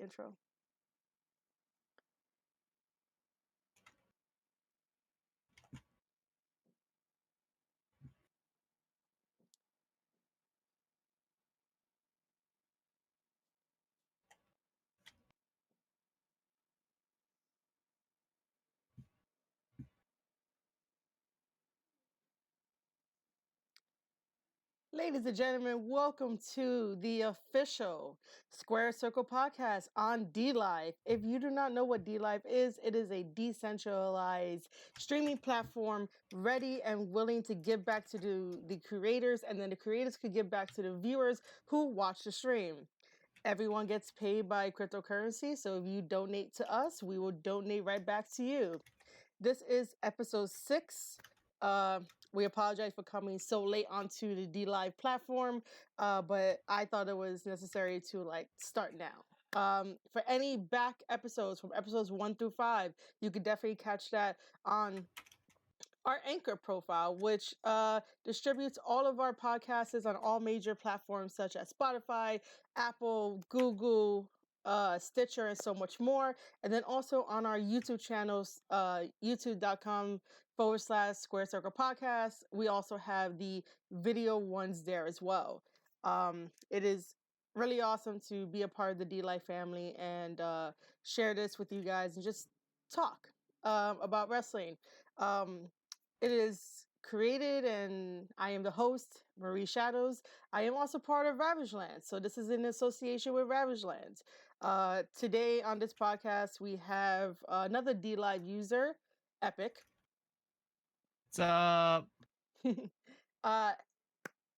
intro. Ladies and gentlemen, welcome to the official Square Circle podcast on DLive. If you do not know what DLive is, it is a decentralized streaming platform ready and willing to give back to the creators, and then the creators could give back to the viewers who watch the stream. Everyone gets paid by cryptocurrency, so if you donate to us, we will donate right back to you. This is episode 6. We apologize for coming so late onto the DLive platform, but I thought it was necessary to start now. For any back episodes from episodes 1 through 5, you could definitely catch that on our Anchor profile, which distributes all of our podcasts on all major platforms such as Spotify, Apple, Google, Stitcher, and so much more. And then also on our YouTube channels, youtube.com/Square Circle Podcast. We also have the video ones there as well. It is really awesome to be a part of the DLive family and share this with you guys and just talk about wrestling. It is created, and I am the host, Marie Shadows. I am also part of Ravage Lands, so this is in association with Ravage Lands. Today on this podcast, we have another DLive user, Epik. What's up?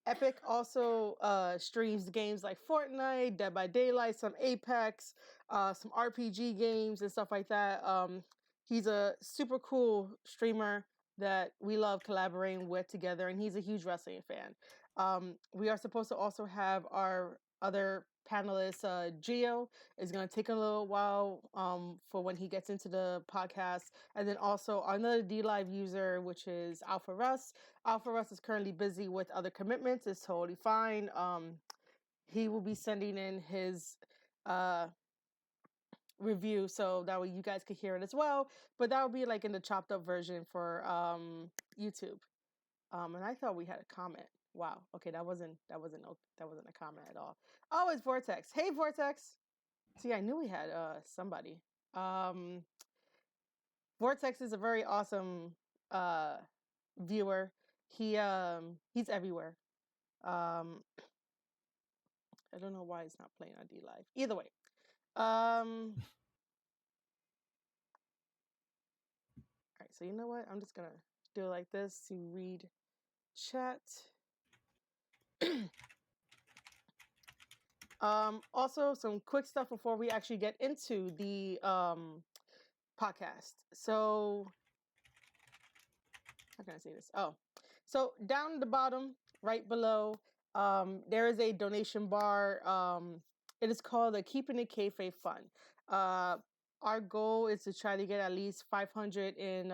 Epik also streams games like Fortnite, Dead by Daylight, some Apex, some RPG games and stuff like that. He's a super cool streamer that we love collaborating with together, and he's a huge wrestling fan. We are supposed to also have our other panelist, Gio, is going to take a little while for when he gets into the podcast. And then also another DLive user, which is Alpha Russ. Alpha Russ is currently busy with other commitments. It's totally fine. He will be sending in his review so that way you guys could hear it as well. But that will be like in the chopped up version for YouTube. And I thought we had a comment. Wow. Okay, that wasn't a comment at all. Oh, it's Vortex. Hey, Vortex. See, I knew we had somebody. Vortex is a very awesome viewer. He's everywhere. I don't know why it's not playing on DLive. Either way. All right, so you know what? I'm just gonna do it like this to read chat. Also, some quick stuff before we actually get into the podcast. So, how can I say this? Oh, so down the bottom, right below, there is a donation bar. It is called the Keeping It Kayfabe Fund. Our goal is to try to get at least 500 in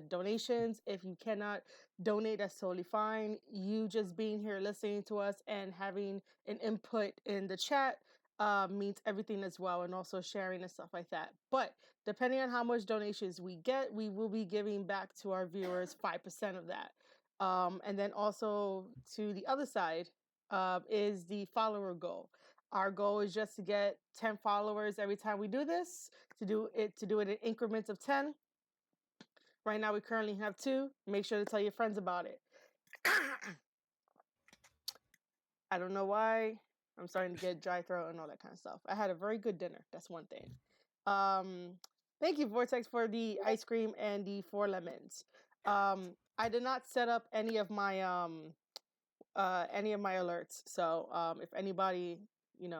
donations. If you cannot donate, that's totally fine. You just being here listening to us and having an input in the chat means everything as well, and also sharing and stuff like that. But depending on how much donations we get, we will be giving back to our viewers 5% of that. And then also to the other side is the follower goal. Our goal is just to get 10 followers every time we do this, to do it in increments of 10. Right now we currently have 2. Make sure to tell your friends about it. I don't know why. I'm starting to get dry throat and all that kind of stuff. I had a very good dinner. That's one thing. Thank you, Vortex, for the ice cream and the 4 lemons. I did not set up any of my alerts. So if anybody, you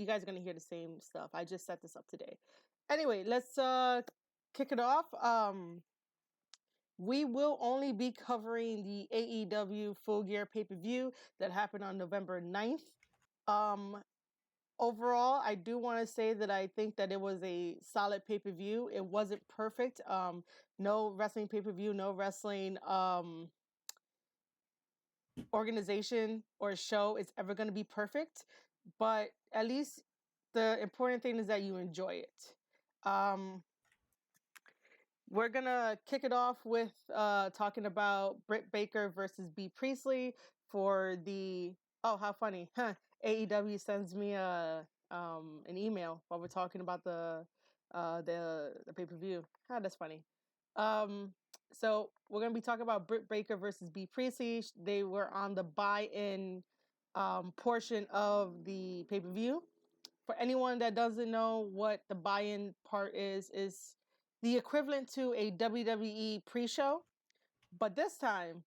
guys are gonna hear the same stuff. I just set this up today. Anyway, let's kick it off. We will only be covering the AEW Full Gear pay-per-view that happened on November 9th. Overall, I do want to say that I think that it was a solid pay-per-view. It wasn't perfect. No wrestling pay-per-view, no wrestling organization or show is ever going to be perfect. But at least the important thing is that you enjoy it. We're gonna kick it off with talking about Britt Baker versus B Priestley for the how funny, huh? AEW sends me an email while we're talking about the pay-per-view. That's funny. So we're gonna be talking about Britt Baker versus B Priestley. They were on the buy-in portion of the pay-per-view. For anyone that doesn't know what the buy-in part is the equivalent to a WWE pre-show, but this time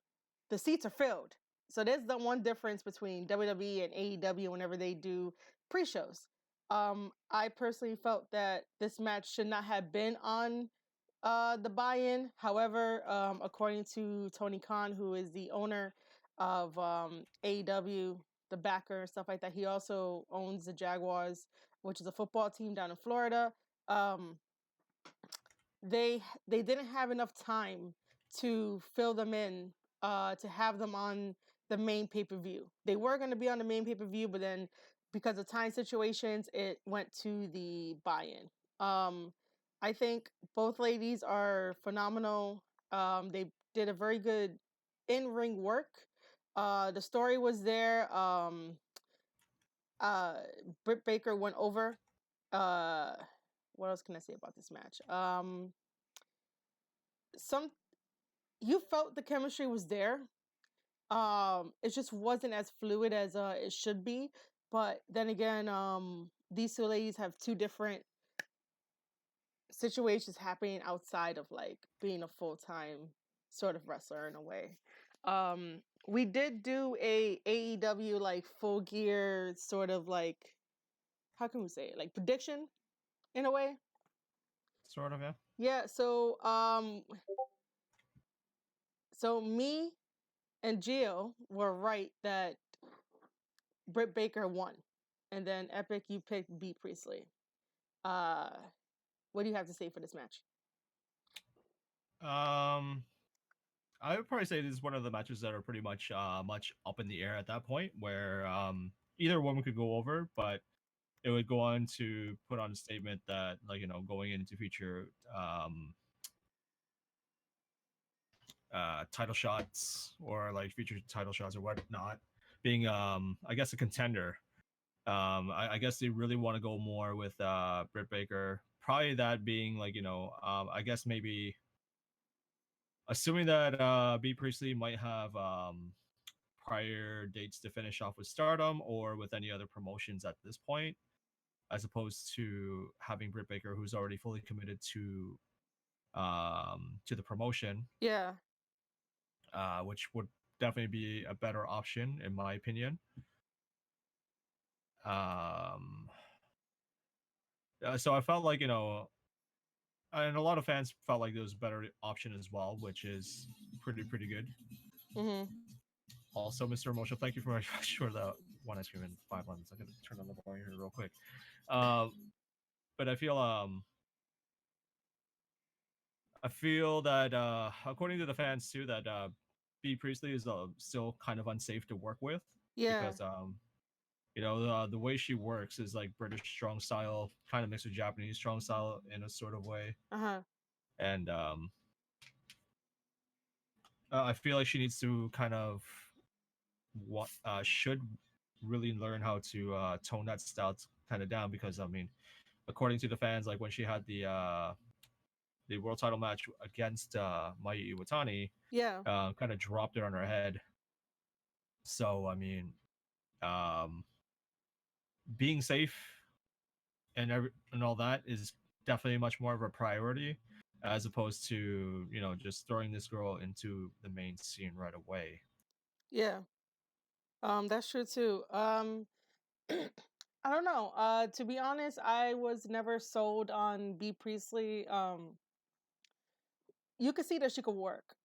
the seats are filled. So there's the one difference between WWE and AEW whenever they do pre-shows. I personally felt that this match should not have been on the buy-in. However, according to Tony Khan, who is the owner of AEW, the backer and stuff like that, he also owns the Jaguars, which is a football team down in Florida. They didn't have enough time to fill them in to have them on the main pay-per-view. They were going to be on the main pay-per-view, but then because of time situations, it went to the buy-in. I think both ladies are phenomenal. They did a very good in-ring work. The story was there. Britt Baker went over. What else can I say about this match? You felt the chemistry was there. It just wasn't as fluid as it should be. But then again, these two ladies have two different situations happening outside of like being a full-time sort of wrestler in a way. We did do a AEW like Full Gear sort of like, how can we say it, like prediction in a way. Sort of, yeah. Yeah, so me and Gio were right that Britt Baker won. And then Epik, you picked B Priestley. What do you have to say for this match? I would probably say this is one of the matches that are pretty much much up in the air at that point, where either one could go over, but it would go on to put on a statement that, like, going into future title shots or like future title shots or whatnot, being I guess a contender. I guess they really want to go more with Britt Baker. Probably that being like, I guess maybe assuming that B Priestley might have prior dates to finish off with Stardom or with any other promotions at this point, as opposed to having Britt Baker, who's already fully committed to the promotion. Yeah. Which would definitely be a better option in my opinion. So I felt like, and a lot of fans felt like there was a better option as well, which is pretty good. Mm-hmm. Also, Mr. Emotional, thank you for sure that one ice cream in 5 months. I'm gonna turn on the volume here real quick. But I feel that according to the fans too, that B Priestley is still kind of unsafe to work with. Yeah. Because the way she works is like British strong style, kind of mixed with Japanese strong style in a sort of way. Uh-huh. And I feel like she needs to kind of should really learn how to tone that style kind of down, because I mean, according to the fans, like when she had the world title match against Mayu Iwatani, Yeah. kind of dropped it on her head. So I mean, being safe and all that is definitely much more of a priority, as opposed to just throwing this girl into the main scene right away. Yeah. That's true too. I don't know. To be honest, I was never sold on B Priestley. You could see that she could work.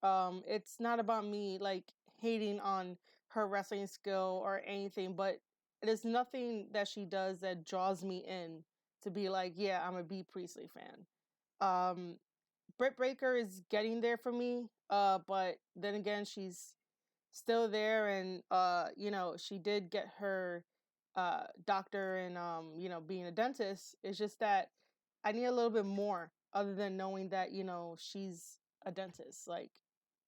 It's not about me like hating on her wrestling skill or anything, but there's nothing that she does that draws me in to be like, yeah, I'm a B Priestley fan. Britt Baker is getting there for me, but then again, she's still there, and she did get her doctor and being a dentist. It's just that I need a little bit more other than knowing that she's a dentist. Like,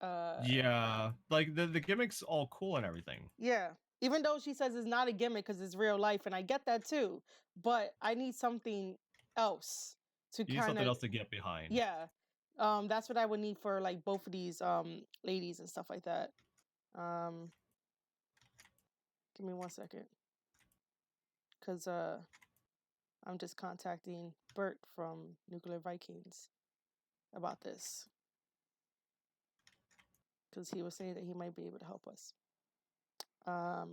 Yeah, like the gimmick's all cool and everything. yeah. Even though she says it's not a gimmick because it's real life, and I get that too, but I need something else to You need kind something of, else to get behind. yeah. That's what I would need for like both of these ladies and stuff like that. Um, give me 1 second, cause I'm just contacting Bert from Nuclear Vikings about this, because he was saying that he might be able to help us. Uh,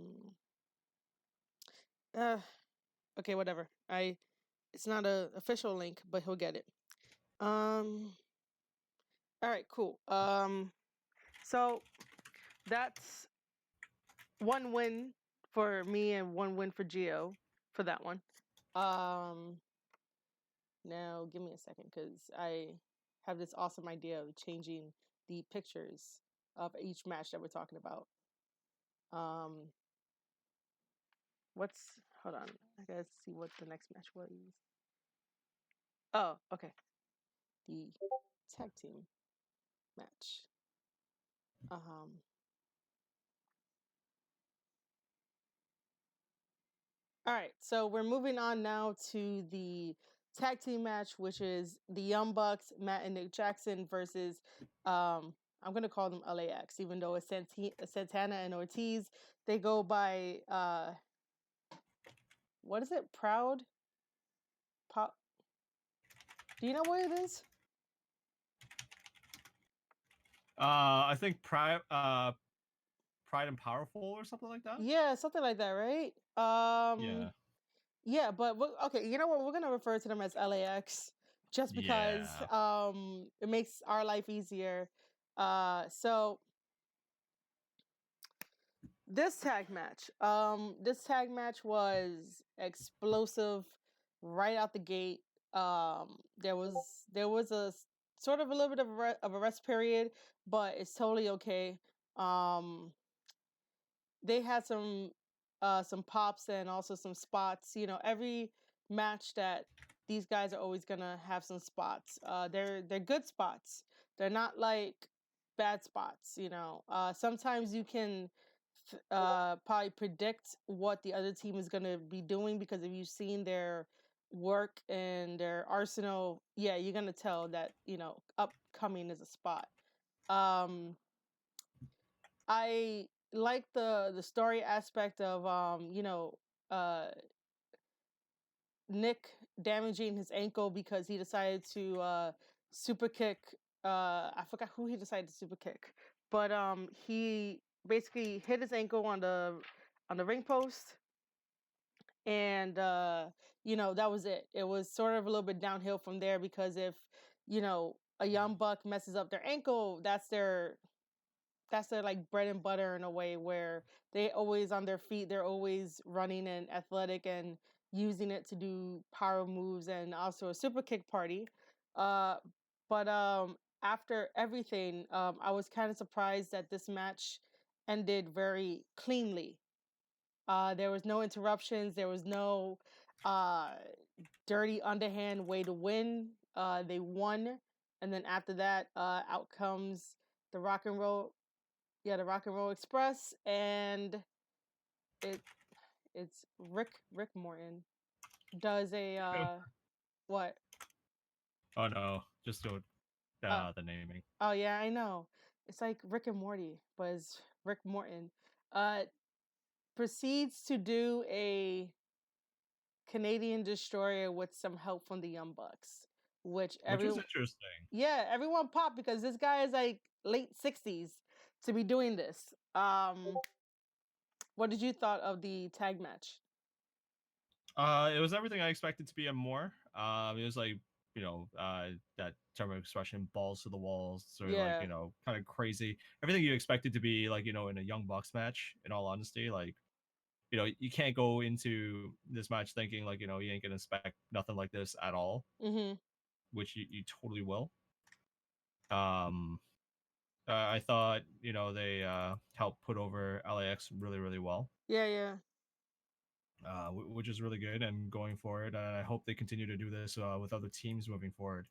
okay, whatever. It's not a official link, but he'll get it. All right, cool. So that's one win for me and one win for Gio for that one. Now give me a second because I have this awesome idea of changing the pictures of each match that we're talking about. What's hold on? I gotta see what the next match was. Oh, okay. The tag team match. All right, so we're moving on now to the tag team match, which is the Young Bucks, Matt and Nick Jackson versus, I'm gonna call them LAX, even though it's Santana and Ortiz. They go by what is it? Proud Pop. Do you know what it is? I think Pride and Powerful or something like that. Yeah, something like that, right? Yeah. Yeah, but okay, you know what? We're gonna refer to them as LAX just because Yeah. it makes our life easier. So this tag match was explosive right out the gate. There was a sort of a little bit of a rest period, but it's totally okay. Um, they had some pops and also some spots. Every match that these guys are always gonna have some spots. They're good spots. They're not like bad spots. Sometimes you can probably predict what the other team is gonna be doing because if you've seen their work and their arsenal, yeah, you're gonna tell that upcoming is a spot. Um, I like the story aspect of uh Nick damaging his ankle because he decided to super kick I forgot who he decided to super kick. But he basically hit his ankle on the ring post, and that was it. It was sort of a little bit downhill from there because if a young buck messes up their ankle, that's their like bread and butter in a way where they always on their feet, they're always running and athletic and using it to do power moves and also a super kick party. uh but after everything, I was kind of surprised that this match ended very cleanly. There was no interruptions, there was no uh dirty underhand way to win. They won, and then after that, out comes the rock and roll, yeah, the Rock and Roll Express, and it it's Rick Morton does a what? Oh no, just do Uh the naming. oh yeah, I know. It's like Rick and Morty, but it's Rick Morton. Uh Proceeds to do a Canadian destroyer with some help from the Young Bucks, which Which was interesting. everyone popped because this guy is like late 60s to be doing this. What did you thought of the tag match? It was everything I expected to be and more. It was like that term of expression, balls to the walls, sort of like Yeah. kind of crazy. Everything you expected to be like in a Young Bucks match. In all honesty, like you can't go into this match thinking like you ain't gonna expect nothing like this at all, Mhm. which you totally will. Um, I thought they helped put over LAX really really well. Yeah, yeah. which is really good and going forward. And I hope they continue to do this with other teams moving forward.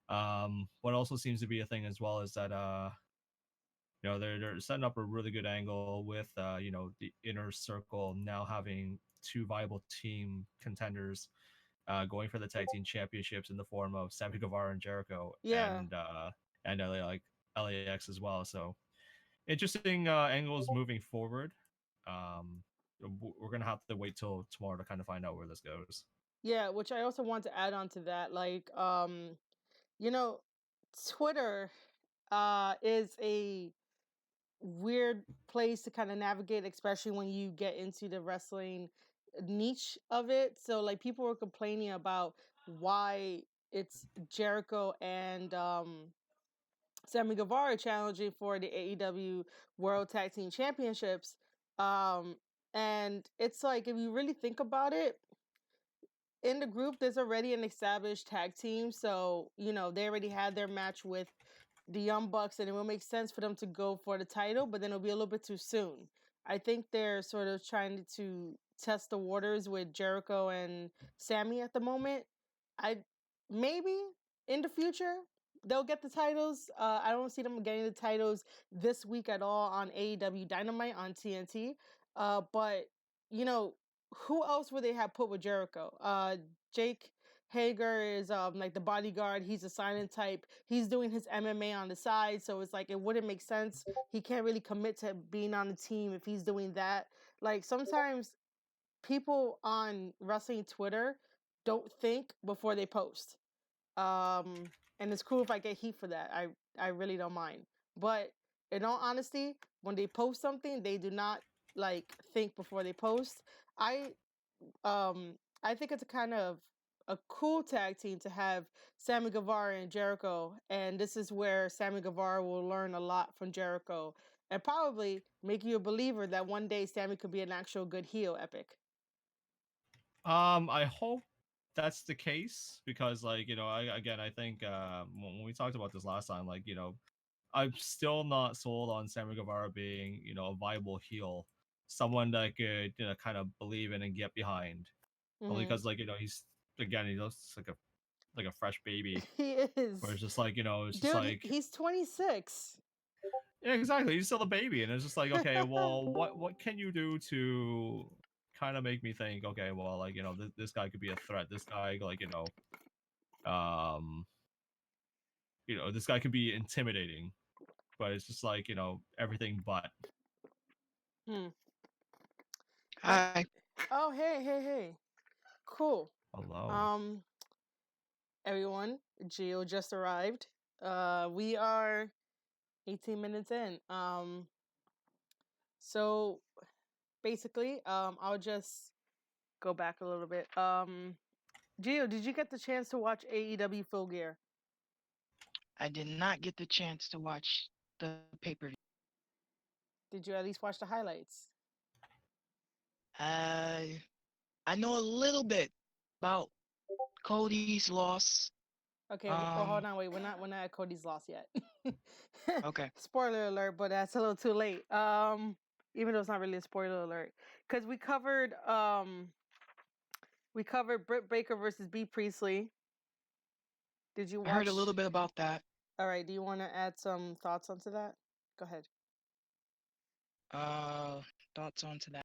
What also seems to be a thing as well is that they're setting up a really good angle with the inner circle now having two viable team contenders going for the tag team championships in the form of Sammy Guevara and Jericho Yeah. and LAX as well. So interesting angles moving forward. Um, we're gonna have to wait till tomorrow to kind of find out where this goes. Yeah, which I also want to add on to that. Like, you know, Twitter is a weird place to kind of navigate, especially when you get into the wrestling niche of it. So like people were complaining about why it's Jericho and Sammy Guevara challenging for the AEW World Tag Team Championships. Um, and it's like if you really think about it, in the group there's already an established tag team, so they already had their match with the Young Bucks, and it will make sense for them to go for the title, but then it'll be a little bit too soon. I think they're sort of trying to test the waters with Jericho and Sammy at the moment. I maybe in the future they'll get the titles. I don't see them getting the titles this week at all on AEW Dynamite on TNT. But you know, who else would they have put with Jericho? Jake Hager is like the bodyguard. He's a silent type. He's doing his MMA on the side, so it's like it wouldn't make sense. He can't really commit to being on the team if he's doing that. Like sometimes people on wrestling Twitter don't think before they post. And it's cool if I get heat for that. I really don't mind. But in all honesty, when they post something, they do not like think before they post. I um I think it's a kind of a cool tag team to have Sammy Guevara and Jericho, and this is where Sammy Guevara will learn a lot from Jericho and probably make you a believer that one day Sammy could be an actual good heel. Epic. I hope that's the case because, like, I think when we talked about this last time, like, I'm still not sold on Sammy Guevara being, a viable heel, someone that could, kind of believe in and get behind. Only Mm-hmm. because, like, he looks like a fresh baby, He where is, it's just like, it's just dude. like, He's 26. yeah, exactly. He's still a baby, and it's just like, okay, well, what can you do to kind of make me think, okay, well, like, this guy could be a threat. This guy, like, um, this guy could be intimidating, but it's just like, everything but. Hmm. And Hi. oh, hey, cool. Hello. Um, everyone, Gio just arrived. We are 18 minutes in. So basically, I'll just go back a little bit. Gio, did you get the chance to watch AEW Full Gear? I did not get the chance to watch the pay-per-view. Did you at least watch the highlights? Uh, I know a little bit about Cody's loss. Okay, well, hold on, wait. We're not at Cody's loss yet. Okay. Spoiler alert, but that's a little too late. Even though it's not really a spoiler alert, because we covered Britt Baker versus B Priestley. Did you I heard a watch? little bit about that. All right. Do you want to add some thoughts onto that? Go ahead. Uh, Thoughts onto that.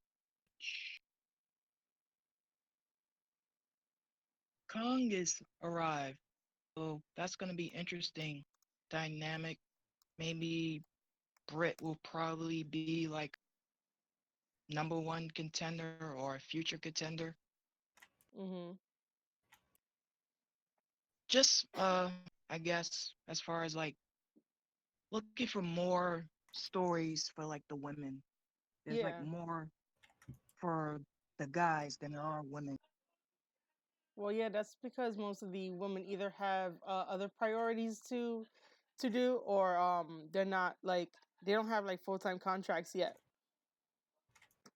Kong is arrived, so that's gonna be interesting, dynamic. Maybe Britt will probably be like #1 contender or future contender. Mm-hmm. Just I guess as far as like looking for more stories for like the women. There's like Yeah. more for the guys than there are women. Well, yeah. That's because most of the women either have other priorities to do, or they're not like they don't have like full-time contracts yet.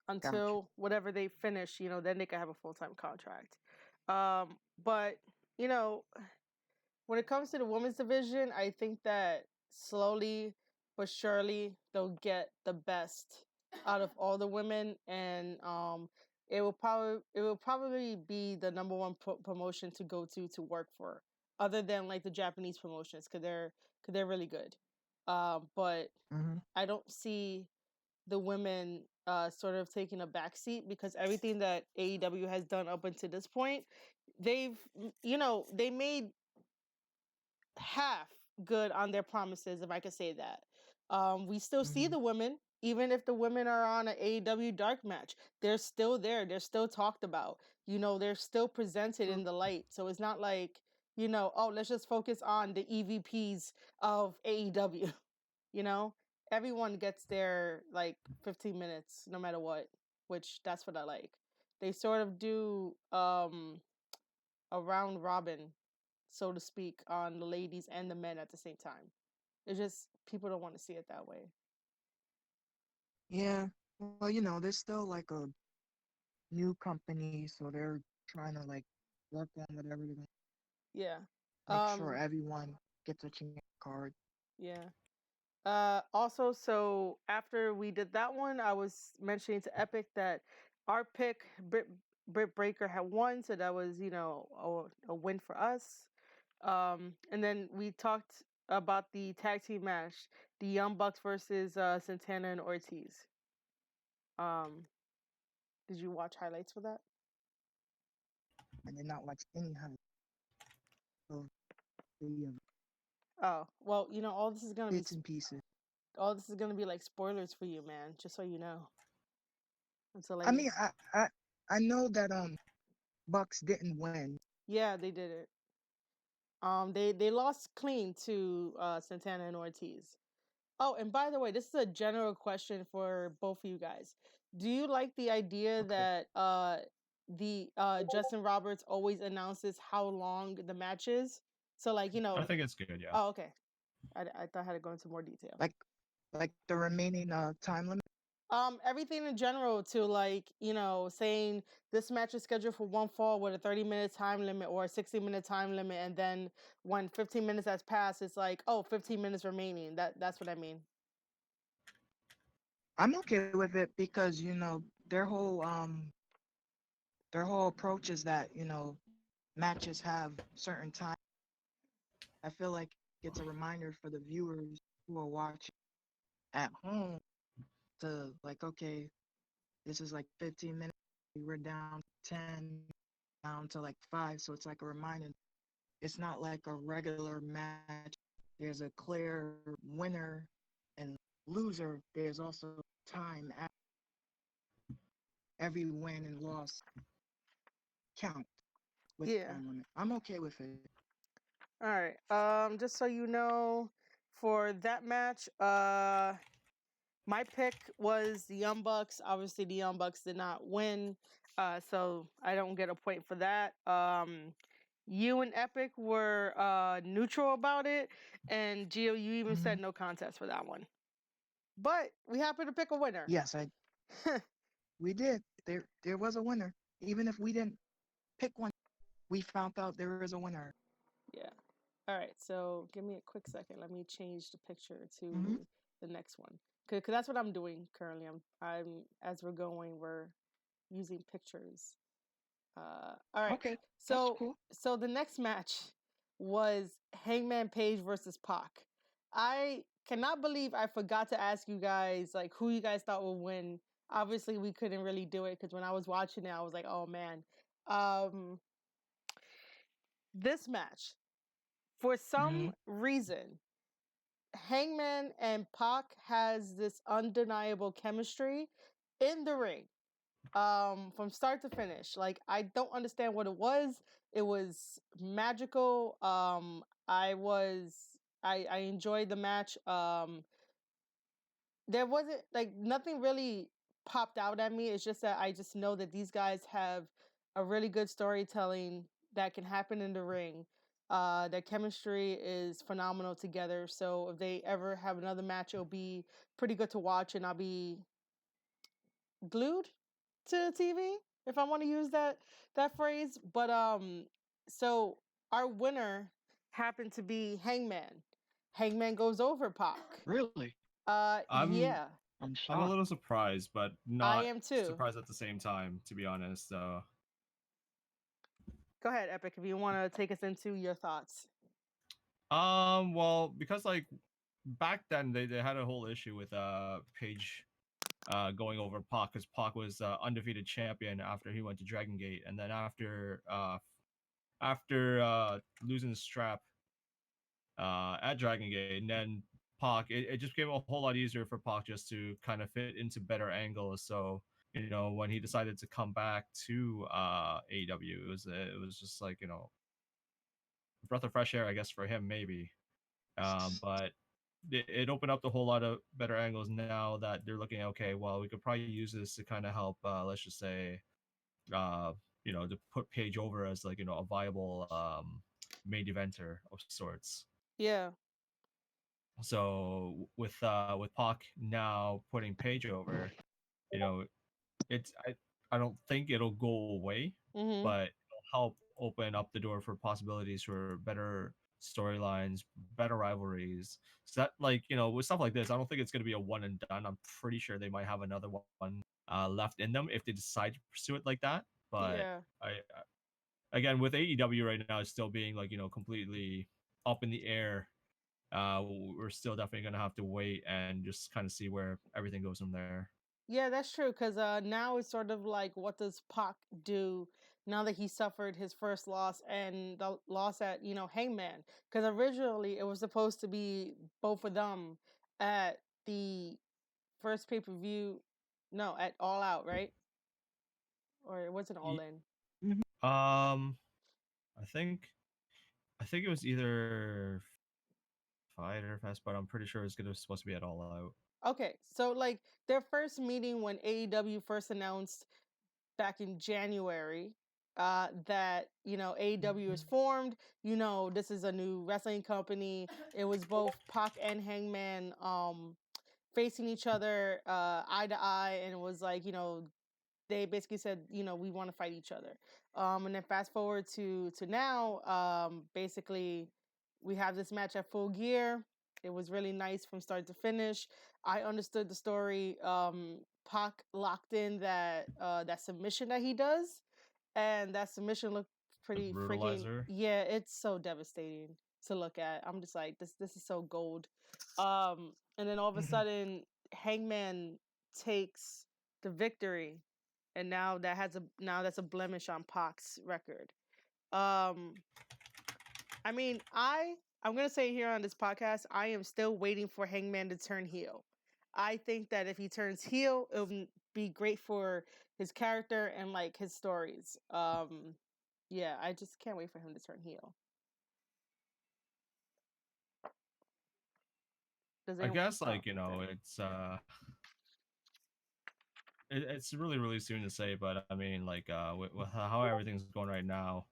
Gotcha. Until whatever they finish, then they can have a full-time contract. But you know, when it comes to the women's division, I think that slowly but surely they'll get the best out of all the women, and it will probably be the number one promotion to go to work for, other than like the Japanese promotions, because they're really good. But Mm-hmm. I don't see the women sort of taking a backseat, because everything that AEW has done up until this point, they've they made half good on their promises, if I could say that. We still see Mm-hmm. the women, even if the women are on an AEW dark match, they're still there. They're still talked about. They're still presented True. in the light. So it's not like, oh, let's just focus on the EVPs of AEW. you know, Everyone gets their like 15 minutes no matter what, which that's what I like. They sort of do a round robin, so to speak, on the ladies and the men at the same time. It's just people don't want to see it that way. Yeah. Well, there's still like a new company, so they're trying to like work on whatever they're gonna Yeah. make sure Um everyone gets a chance card. yeah. Also, so after we did that one, I was mentioning to Epic that our pick, Britt Breaker, had won, so that was, a win for us. And then we talked about the tag team match, the Young Bucks versus Santana and Ortiz. Um, did you watch highlights for that? I did not watch any hype of the Oh, well, all this is gonna be bits and pieces. like spoilers for you, man. Just so you know. And so I like, mean, I know that Bucks didn't win. yeah, they did it. They lost clean to Santana and Ortiz. Oh, and by the way, this is a general question for both of you guys. Do you like the idea Okay. that the Justin Roberts always announces how long the match is? So like, I think it's good. Yeah. oh, okay. I thought I had to go into more detail. Like the remaining time limit. Everything in general, to like, saying this match is scheduled for one fall with a 30-minute time limit or a 60-minute time limit, and then when 15 minutes has passed, it's like, oh, 15 minutes remaining. That's what I mean. I'm okay with it because their whole approach is that matches have certain time. I feel like it's a reminder for the viewers who are watching at home to like, okay, this is like 15 minutes. We're down 10, down to like 5. So it's like a reminder. It's not like a regular match. There's a clear winner and loser. There's also time at every win and loss count with Yeah. time limit. I'm okay with it. All right. Just so you know, for that match, my pick was the Young Bucks. Obviously, the Young Bucks did not win, so I don't get a point for that. You and Epic were neutral about it, and Gio, you even Hmm. said no contest for that one. But we happen to pick a winner. Yes, we did. There was a winner. Even if we didn't pick one, we found out there is a winner. Yeah. All right. So give me a quick second. Let me change the picture Hmm. to the next one, because that's what I'm doing currently. I'm as we're going, we're using pictures. All right. Okay, that's So cool. so the next match was Hangman Page versus Pac. I cannot believe I forgot to ask you guys like who you guys thought would win. Obviously, we couldn't really do it because when I was watching it, I was like, oh man. Um, this match, for Hmm. some reason, Hangman and Pac has this undeniable chemistry in the ring, from start to finish. Like, I don't understand what it was. It was magical. I enjoyed the match. There wasn't like nothing really popped out at me. It's just that I just know that these guys have a really good storytelling that can happen in the ring. Their chemistry is phenomenal together. So if they ever have another match, it'll be pretty good to watch, and I'll be glued to the TV, if I want to use that phrase. But so our winner happened to be Hangman. Hangman goes over Pac. Really? I'm Yeah. I'm I'm a shocked. little surprised, but I not am too. surprised at the same time, to be honest. Go ahead, Epic, if you want to take us into your thoughts. Well, because like back then they had a whole issue with Page going over Pac, because Pac was undefeated champion after he went to Dragon Gate, and then after losing the strap at Dragon Gate, and then Pac, it just became a whole lot easier for Pac just to kind of fit into better angles. So when he decided to come back to AEW, it was just like breath of fresh air, I guess, for him maybe. But it opened up the whole lot of better angles now that they're looking okay. Well, we could probably use this to kind of help. Let's just say, uh, to put Page over as like a viable main eventer of sorts. Yeah. So with Pac now putting Page over, you know, it's I don't think it'll go away, Mm-hmm. but it'll help open up the door for possibilities for better storylines, better rivalries. So that with stuff like this, I don't think it's going to be a one and done. I'm pretty sure they might have another one left in them if they decide to pursue it like that. But Yeah. again, with AEW right now, it's still being completely up in the air. We're still definitely going to have to wait and just kind of see where everything goes from there. Yeah, that's true. Because now it's sort of like, what does Pac do now that he suffered his first loss and the loss at Hangman? Because originally it was supposed to be both of them at the first pay-per-view. No, at All Out, right? Or it wasn't All In. I think it was either Fighter Fest, but I'm pretty sure it's supposed to be at All Out. Okay, so like their first meeting when AEW first announced back in January that AEW is formed. This is a new wrestling company. It was both Pac and Hangman facing each other eye to eye, and it was like they basically said we want to fight each other. And then fast forward to now, basically we have this match at Full Gear. It was really nice from start to finish. I understood the story. Pac locked in that submission that he does, and that submission looked The pretty freaking. Brutalizer. Yeah, it's so devastating to look at. I'm just like this is so gold. And then all of a sudden, Hangman takes the victory, and now that's a blemish on Pac's record. I mean, I'm gonna say here on this podcast, I am still waiting for Hangman to turn heel. I think that if he turns heel, it'll be great for his character and like his stories. Yeah, I just can't wait for him to turn heel. Does I anyone? guess Oh, okay. it's really really soon to say, but I mean with how everything's going right now,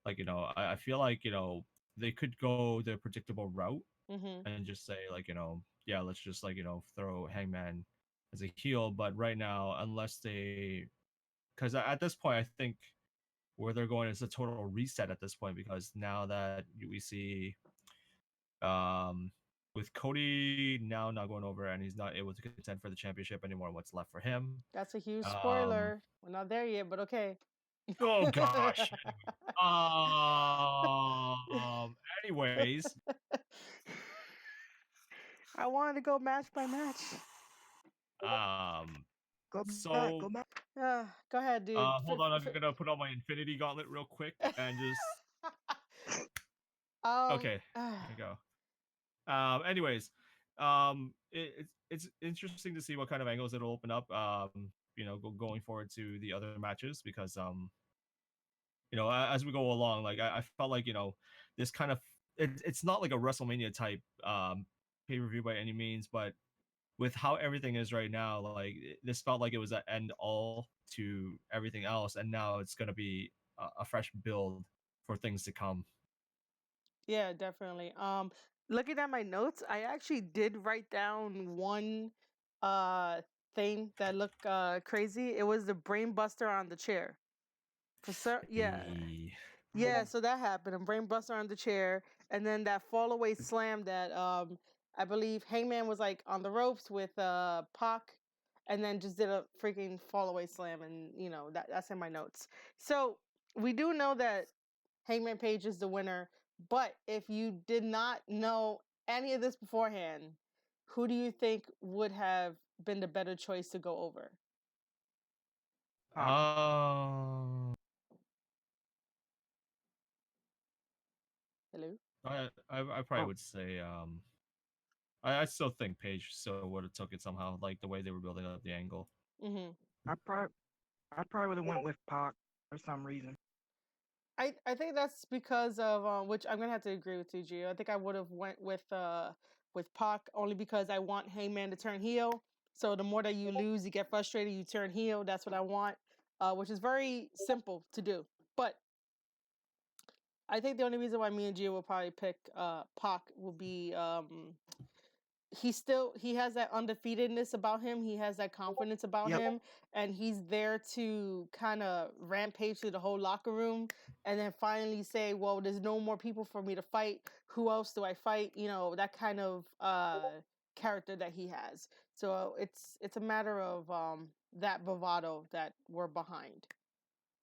I feel like they could go the predictable route Mm-hmm. and just say yeah, let's just throw Hangman as a heel. But right now, unless they, because at this point I think where they're going is a total reset at this point, because now that we see um with Cody now not going over and he's not able to contend for the championship anymore, what's left for him? That's a huge um spoiler. We're not there yet, but okay. oh gosh. um Anyways, I wanted to go match by match. um Go back, so go back. Go ahead, dude. hold on, I'm gonna put on my Infinity Gauntlet real quick and just um, okay, there you go. Anyways, it's interesting to see what kind of angles it'll open up. Going forward to the other matches, because as we go along, like I felt like this kind of it's not like a WrestleMania type pay per view by any means, but with how everything is right now, like this felt like it was an end all to everything else, and now it's gonna be a fresh build for things to come. yeah, definitely. Looking at my notes, I actually did write down one uh thing that looked crazy. It was the brain buster on the chair. Yeah. Yeah, so that happened. A brain buster on the chair, and then that fall away slam that I believe Hangman was like on the ropes with Pac, and then just did a freaking fall away slam, and that's in my notes. So we do know that Hangman Page is the winner, but if you did not know any of this beforehand, who do you think would have been the better choice to go over? Um, Hello? I probably Oh, would say I still think Paige still would have took it somehow, like the way they were building up the angle. Mm-hmm. I probably I probably would have went with Pac for some reason. I think that's because of which I'm gonna have to agree with you, Gio. I think I would have went with Pac only because I want Hangman to turn heel. So the more that you lose, you get frustrated, you turn heel. That's what I want, which is very simple to do. But I think the only reason why me and Gio will probably pick Pac will be he has that undefeatedness about him. He has that confidence about Yep. him, and he's there to kind of rampage through the whole locker room, and then finally say, "Well, there's no more people for me to fight. Who else do I fight?" That kind of character that he has. So it's a matter of that bravado that we're behind.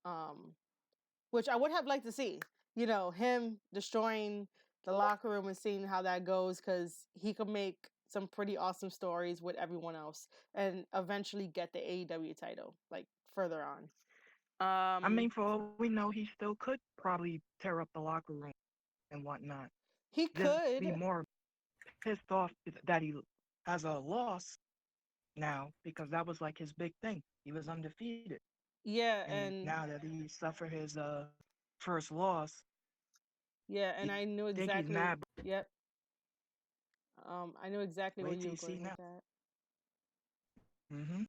Um, which I would have liked to see. Him destroying the locker room and seeing how that goes, because he could make some pretty awesome stories with everyone else and eventually get the AEW title, like further on. I mean, for all we know, he still could probably tear up the locker room and whatnot. He Just be could, more pissed off that he has a loss now because that was like his big thing. He was undefeated, yeah, and and now that he suffered his first loss, yeah, you and I knew think he's exactly. mad. Yep. I knew exactly where Wait you till were you see going with now. that. Hmm.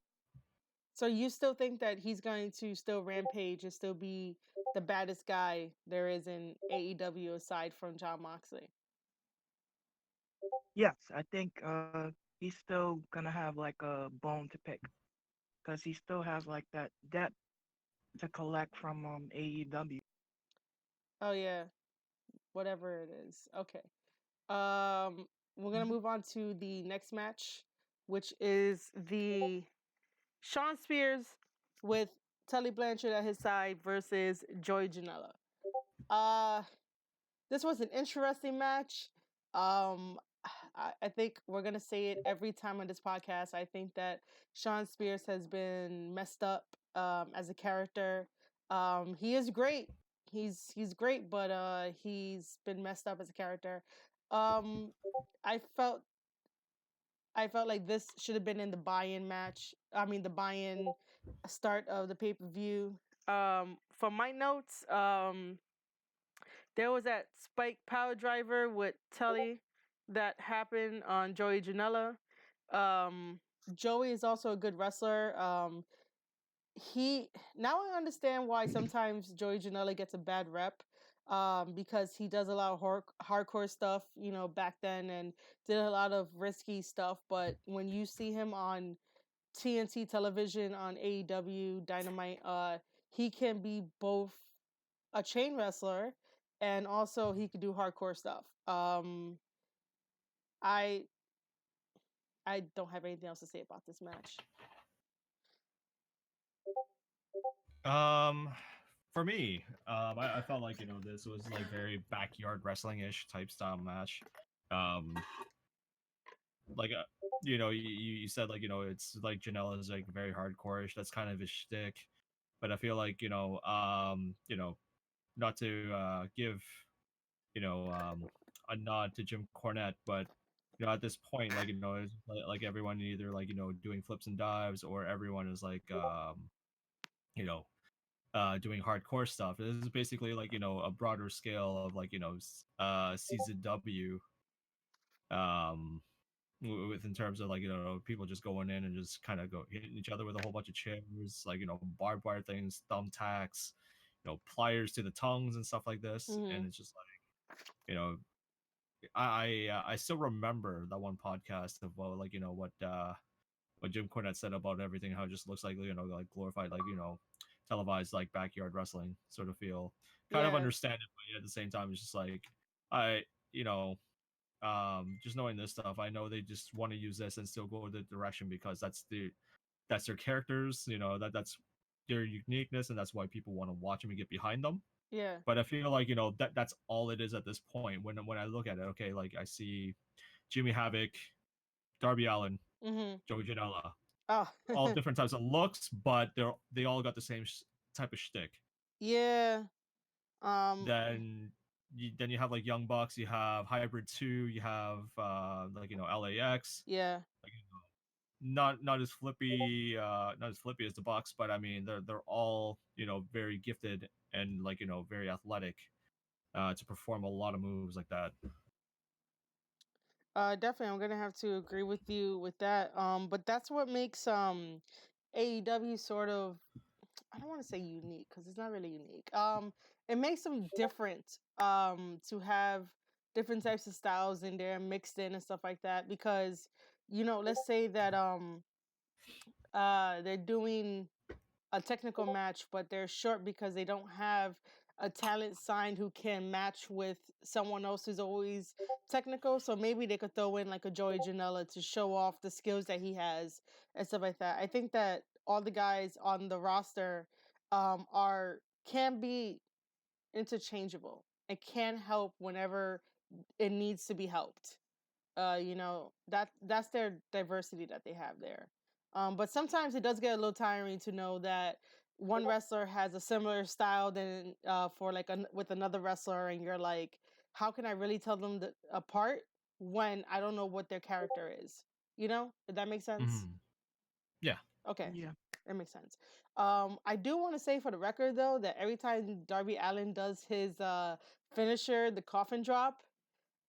So you still think that he's going to still rampage and still be the baddest guy there is in AEW aside from John Moxley? Yes, I think he's still gonna have like a bone to pick because he still has like that debt to collect from AEW. Oh yeah, whatever it is. Okay. Um, we're gonna Hmm. move on to the next match, which is the Sean Spears with Tully Blanchard at his side versus Joey Janela. Uh, this was an interesting match. Um, I think we're gonna say it every time on this podcast. I think that Sean Spears has been messed up as a character. He is great. He's great, but he's been messed up as a character. Um, I felt I felt like this should have been in the buy-in match. I mean, the buy-in start of the pay-per-view. From my notes, there was that Spike Power Driver with Tully that happened on Joey Janela. Um, Joey is also a good wrestler. He Now I understand why sometimes Joey Janela gets a bad rep. Because he does a lot of hardcore stuff, back then, and did a lot of risky stuff. But when you see him on TNT television, on AEW Dynamite, he can be both a chain wrestler and also he could do hardcore stuff. I I don't have anything else to say about this match. Um, for me, I felt like this was like very backyard wrestling ish type style match. Um, like you said like it's like Janela's like very hardcore ish. That's kind of his shtick. But I feel like not to give you know um a nod to Jim Cornette, but at this point, like it's like everyone either like doing flips and dives, or everyone is like you know doing hardcore stuff. This is basically like a broader scale of like CZW um with in terms of like people just going in and just kind of go hitting each other with a whole bunch of chairs, like barbed wire things, thumbtacks, pliers to the tongues and stuff like this. Mm-hmm. And it's just like I still remember that one podcast of like what Jim Cornette said about everything, how it just looks like like glorified like televised like backyard wrestling sort of feel. Kind of Yeah. understand it, but at the same time it's just like I you know just knowing this stuff, I know they just want to use this and still go the direction because that's their characters, that's their uniqueness, and that's why people want to watch them and get behind them. Yeah. But I feel like that's all it is at this point. When I look at it, okay, like I see Jimmy Havoc, Darby Allin, Mhm. Joey Janela, Oh. all different types of looks, but they all got the same type of shtick. Yeah. Then you have like Young Bucks, you have Hybrid 2, you have LAX, Yeah. like, not as flippy, not as flippy as the Bucks, but I mean they're all very gifted and very athletic to perform a lot of moves like that. Definitely, I'm gonna have to agree with you with that. But that's what makes AEW sort of, I don't want to say unique because it's not really unique. It makes them different. To have different types of styles in there mixed in and stuff like that. Because let's say that they're doing a technical match, but they're short because they don't have a talent signed who can match with someone else who's always technical. So maybe they could throw in like a Joey Janela to show off the skills that he has and stuff like that. I think that all the guys on the roster are can be interchangeable and can help whenever it needs to be helped. That's their diversity that they have there. But sometimes it does get a little tiring to know that one wrestler has a similar style than for like with another wrestler, and you're like, how can I really tell them apart when I don't know what their character is? Did that make sense? Mm-hmm. Yeah. Okay, Yeah. that makes sense. I do want to say for the record though that every time Darby Allin does his finisher, the coffin drop,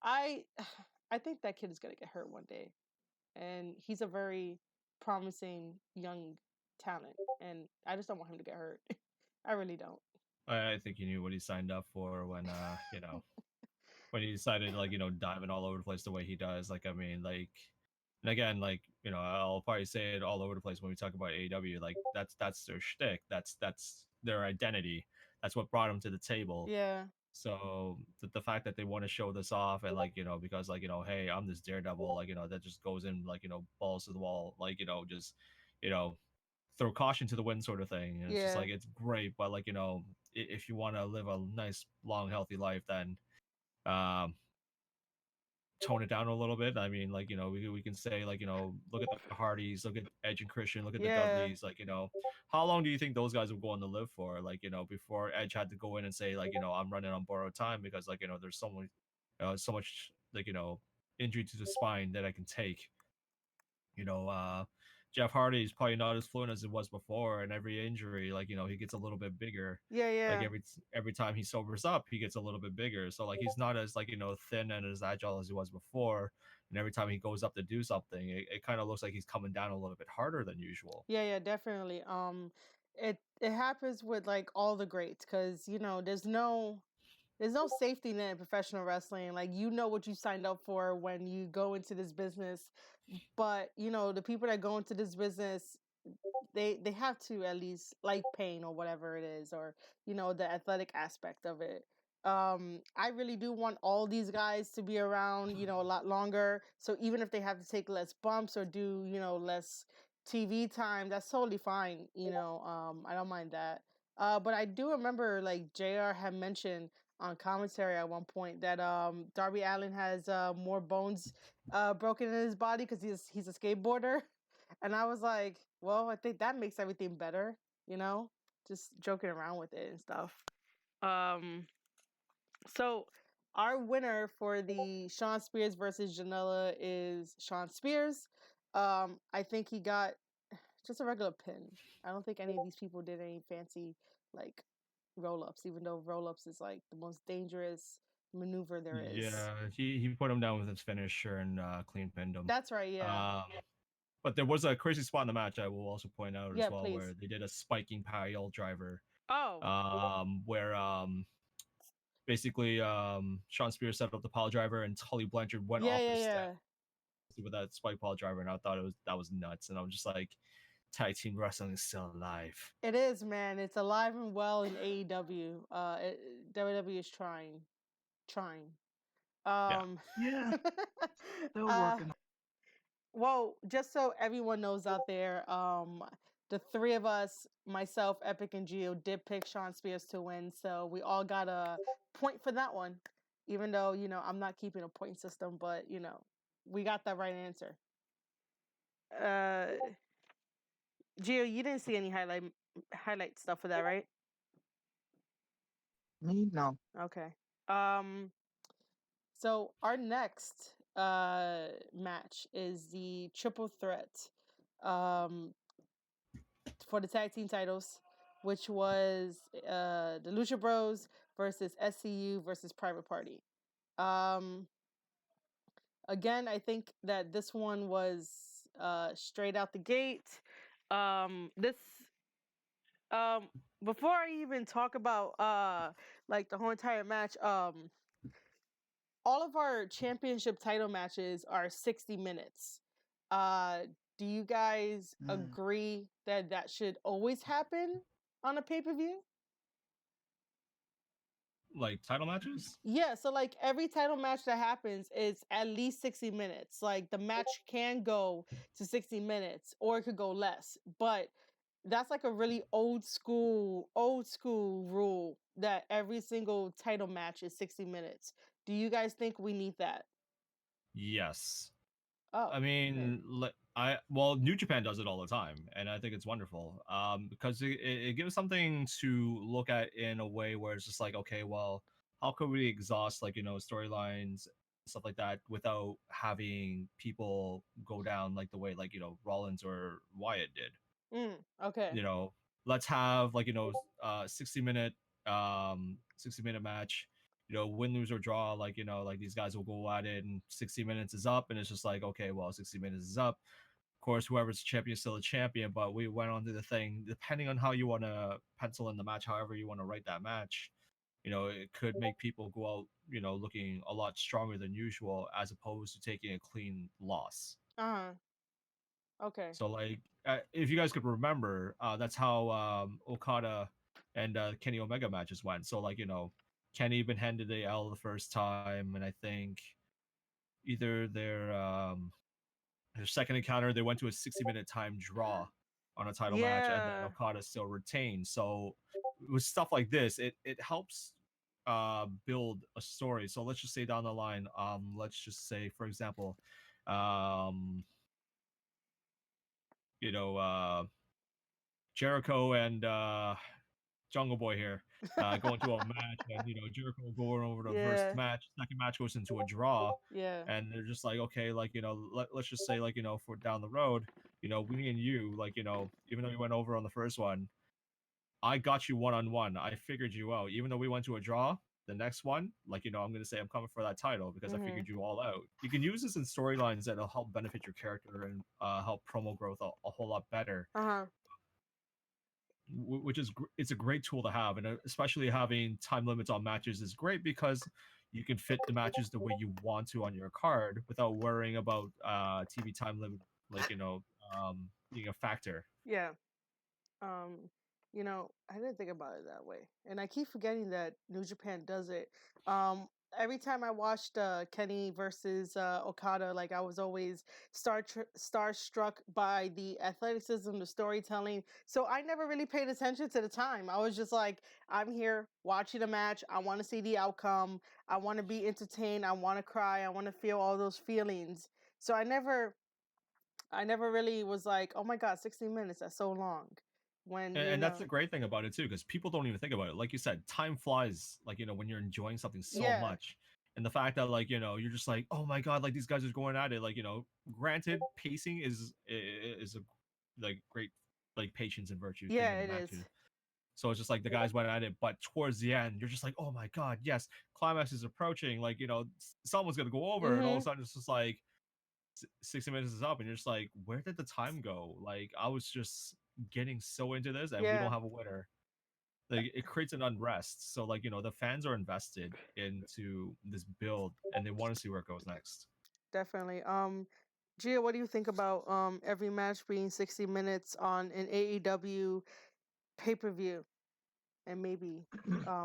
I I think that kid is gonna get hurt one day, and he's a very promising young talent, and I just don't want him to get hurt. I really don't. I think he knew what he signed up for when when he decided diving all over the place the way he does. Like I mean, and again, I'll probably say it all over the place when we talk about AEW. Like that's their shtick. That's their identity. That's what brought them to the table. Yeah, So the fact that they want to show this off and because hey, I'm this daredevil, that just goes in balls to the wall, just you know throw caution to the wind sort of thing. And it's just yeah, it's great, but if you want to live a nice, long, healthy life, then um tone it down a little bit. I mean, we can say look at the Hardys, look at Edge and Christian, look at the yeah, Dudleys. How long do you think those guys were going to live for? Before Edge had to go in and say I'm running on borrowed time because there's so much injury to the spine that I can take. you know, uh, Jeff Hardy is probably not as fluent as it was before, and every injury, he gets a little bit bigger. yeah, Like yeah, every time he sobers up, he gets a little bit bigger. So he's not as thin and as agile as he was before. And every time he goes up to do something, it kind of looks like he's coming down a little bit harder than usual. yeah, definitely. It happens with like all the greats because there's no safety net in professional wrestling. Like what you signed up for when you go into this business, but the people that go into this business, they have to at least like pain or whatever it is, or the athletic aspect of it. I really do want all these guys to be around a lot longer, so even if they have to take less bumps or do less TV time, that's totally fine. I don't mind that. But I do remember like JR had mentioned on commentary at one point that Darby Allin has more bones broken in his body because he's a skateboarder. And I was like, well, I think that makes everything better, you know? Just joking around with it and stuff. Um, so our winner for the Sean Spears versus Janela is Sean Spears. I think he got just a regular pin. I don't think any of these people did any fancy like roll ups, even though roll ups is like the most dangerous maneuver there is. Yeah, he put him down with his finisher and clean pinned him. That's right, yeah. But there was a crazy spot in the match I will also point out as Yeah, well, please. where they did a spiking pile driver, Oh, where basically Sean Spears set up the pile driver and Tully Blanchard went yeah, off yeah, the yeah. step with that spike pile driver, and I thought that was nuts, and I was just like, tag team wrestling is still alive. It is, man. It's alive and well in AEW. WWE is trying. Yeah. Yeah, still uh, working. well, just so everyone knows out there, the three of us, myself, Epic, and Geo, did pick Sean Spears to win, so we all got a point for that one. Even though I'm not keeping a point system, but we got that right answer. Uh, Gio, you didn't see any highlight stuff for that, right? Me, no. Okay. Um, so our next match is the triple threat for the tag team titles, which was the Lucha Bros versus SCU versus Private Party. Um, again, I think that this one was straight out the gate. This um before I even talk about like the whole entire match, all of our championship title matches are 60 minutes. Uh do you guys Mm. agree that that should always happen on a pay-per-view? Like title matches? Yeah, so like every title match that happens is at least 60 minutes. Like the match can go to 60 minutes or it could go less. But that's like a really old school rule that every single title match is 60 minutes. Do you guys think we need that? Yes. Oh, I okay. mean, well, New Japan does it all the time, and I think it's wonderful. Because it gives something to look at in a way where it's just like, okay, well, how could we exhaust like storylines, stuff like that, without having people go down like the way like Rollins or Wyatt did. Okay. You know, let's have like 60-minute 60-minute match. Win, lose or draw. Like like these guys will go at it, and 60 minutes is up, and it's just like, okay, well, 60 minutes is up. Of course, whoever's champion is still a champion, but we went on to the thing. Depending on how you want to pencil in the match, however you want to write that match, it could make people go out, looking a lot stronger than usual, as opposed to taking a clean loss. Uh-huh. Okay. So like, if you guys could remember, that's how Okada and Kenny Omega matches went. So like, Kenny been handed the L the first time, and I think either their second encounter they went to a 60-minute time draw on a title match, and then Yeah. Okada still retained. So with stuff like this, it helps build a story. So let's just say down the line, let's just say for example, um you know uh Jericho and Jungle Boy here going to a match, and Jericho going over the first Yeah. match, second match goes into a draw, Yeah. and they're just like, okay, like let's just say like for down the road, we and you like even though we went over on the first one, I got you one on one, I figured you out, even though we went to a draw. The next one, like I'm gonna say I'm coming for that title because I Mhm. figured you all out. You can use this in storylines that'll help benefit your character and help promo growth a whole lot better, Uh-huh. which is it's a great tool to have, and especially having time limits on matches is great because you can fit the matches the way you want to on your card without worrying about TV time limit, like being a factor. Yeah. Um, I didn't think about it that way, and I keep forgetting that New Japan does it. Um, every time I watched Kenny versus Okada, like I was always starstruck by the athleticism, the storytelling. So I never really paid attention to the time. I was just like, I'm here watching a match. I want to see the outcome. I want to be entertained. I want to cry. I want to feel all those feelings. So I never really was like, oh my God, 60 minutes, that's so long. When, And that's the great thing about it too, because people don't even think about it. Like you said, time flies. Like when you're enjoying something so yeah, much, and the fact that like you're just like, oh my god, like these guys are going at it. Like granted, pacing is a like great like patience and virtue thing yeah, in the it match. is. So it's just like the guys went at it, but towards the end, you're just like, oh my god, yes, climax is approaching. Like someone's gonna go over, and all of a Mm-hmm. sudden it's just like 60 minutes is up, and you're just like, where did the time go? Like I was just getting so into this, and we Yeah, don't have a winner. Like it creates an unrest. So like the fans are invested into this build, and they want to see where it goes next. definitely. Gia, what do you think about every match being 60 minutes on an AEW pay-per-view and maybe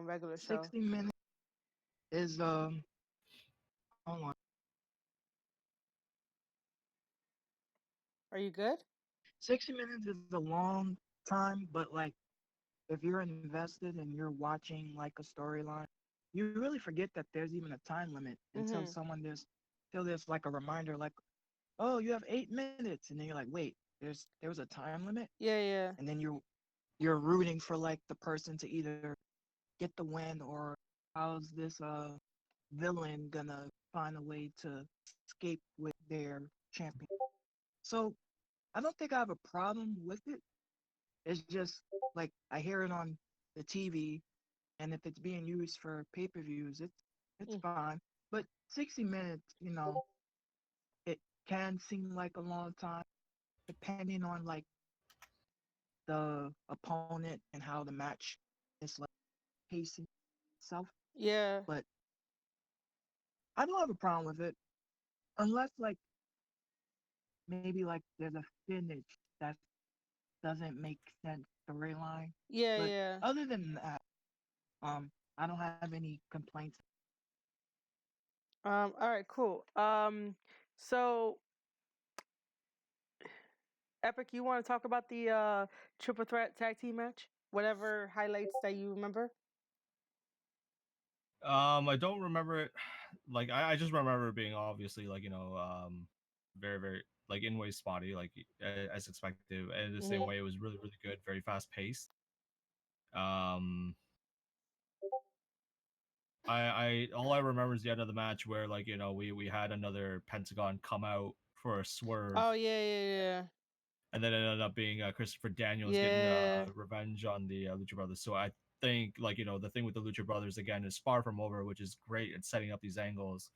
regular show? 60 minutes is Hold on. Are you good? 60 minutes is a long time, but like if you're invested and you're watching like a storyline, you really forget that there's even a time limit until Mm-hmm. someone there's until there's like a reminder like, oh, you have 8 minutes, and then you're like, wait, there was a time limit, Yeah, yeah. and then you're rooting for like the person to either get the win or how's this villain gonna find a way to escape with their champion. So I don't think I have a problem with it. It's just like I hear it on the TV, and if it's being used for pay-per-views, it's Mm. fine. But 60 minutes, it can seem like a long time, depending on like the opponent and how the match is like pacing itself. Yeah. But I don't have a problem with it, unless like maybe like there's a finish that doesn't make sense storyline. Yeah, But yeah. other than that, I don't have any complaints. All right, cool. So Epic, you want to talk about the triple threat tag team match? Whatever highlights that you remember? I don't remember it. Like I just remember it being obviously like very very like in way spotty like as expected, and the same Mm-hmm. way it was really really good, very fast paced. Um, I all I remember is the end of the match where like we had another Pentagon come out for a swerve, Oh yeah, yeah, and then it ended up being Christopher Daniels getting yeah. revenge on the Lucha Brothers. So I think like the thing with the Lucha Brothers again is far from over, which is great at setting up these angles.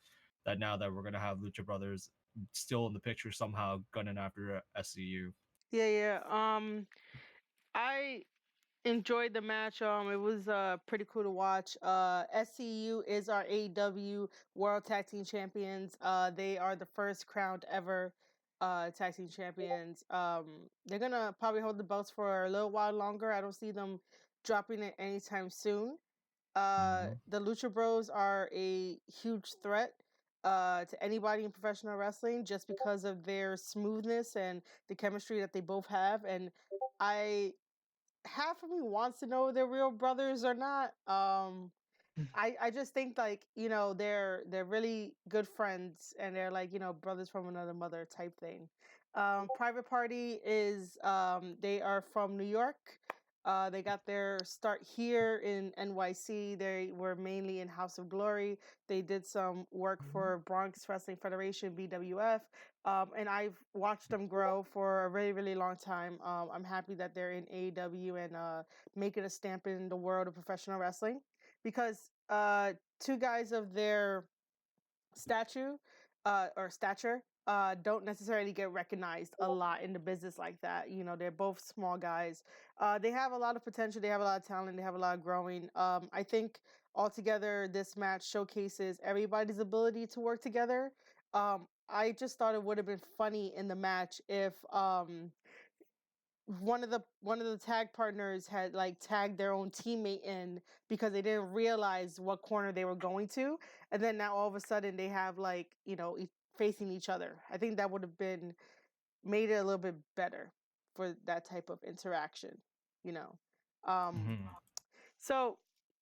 That now that we're gonna have Lucha Brothers still in the picture somehow gunning after SCU. Yeah, yeah. I enjoyed the match. It was pretty cool to watch. SCU is our AEW World Tag Team Champions. They are the first crowned ever tag team champions. They're gonna probably hold the belts for a little while longer. I don't see them dropping it anytime soon. Mm-hmm. The Lucha Bros are a huge threat to anybody in professional wrestling just because of their smoothness and the chemistry that they both have. And I half of me wants to know if they're real brothers or not. I just think like they're really good friends and they're like brothers from another mother type thing. Private Party is they are from New York. They got their start here in NYC. They were mainly in House of Glory. They did some work for Bronx Wrestling Federation (BWF), and I've watched them grow for a really really long time. I'm happy that they're in AEW and making a stamp in the world of professional wrestling because two guys of their stature don't necessarily get recognized a lot in the business like that. They're both small guys. They have a lot of potential. They have a lot of talent. They have a lot of growing. I think altogether this match showcases everybody's ability to work together. I just thought it would have been funny in the match if one of the tag partners had like tagged their own teammate in because they didn't realize what corner they were going to, and then now all of a sudden they have like facing each other. I think that would have been made it a little bit better for that type of interaction you know um Mm-hmm. so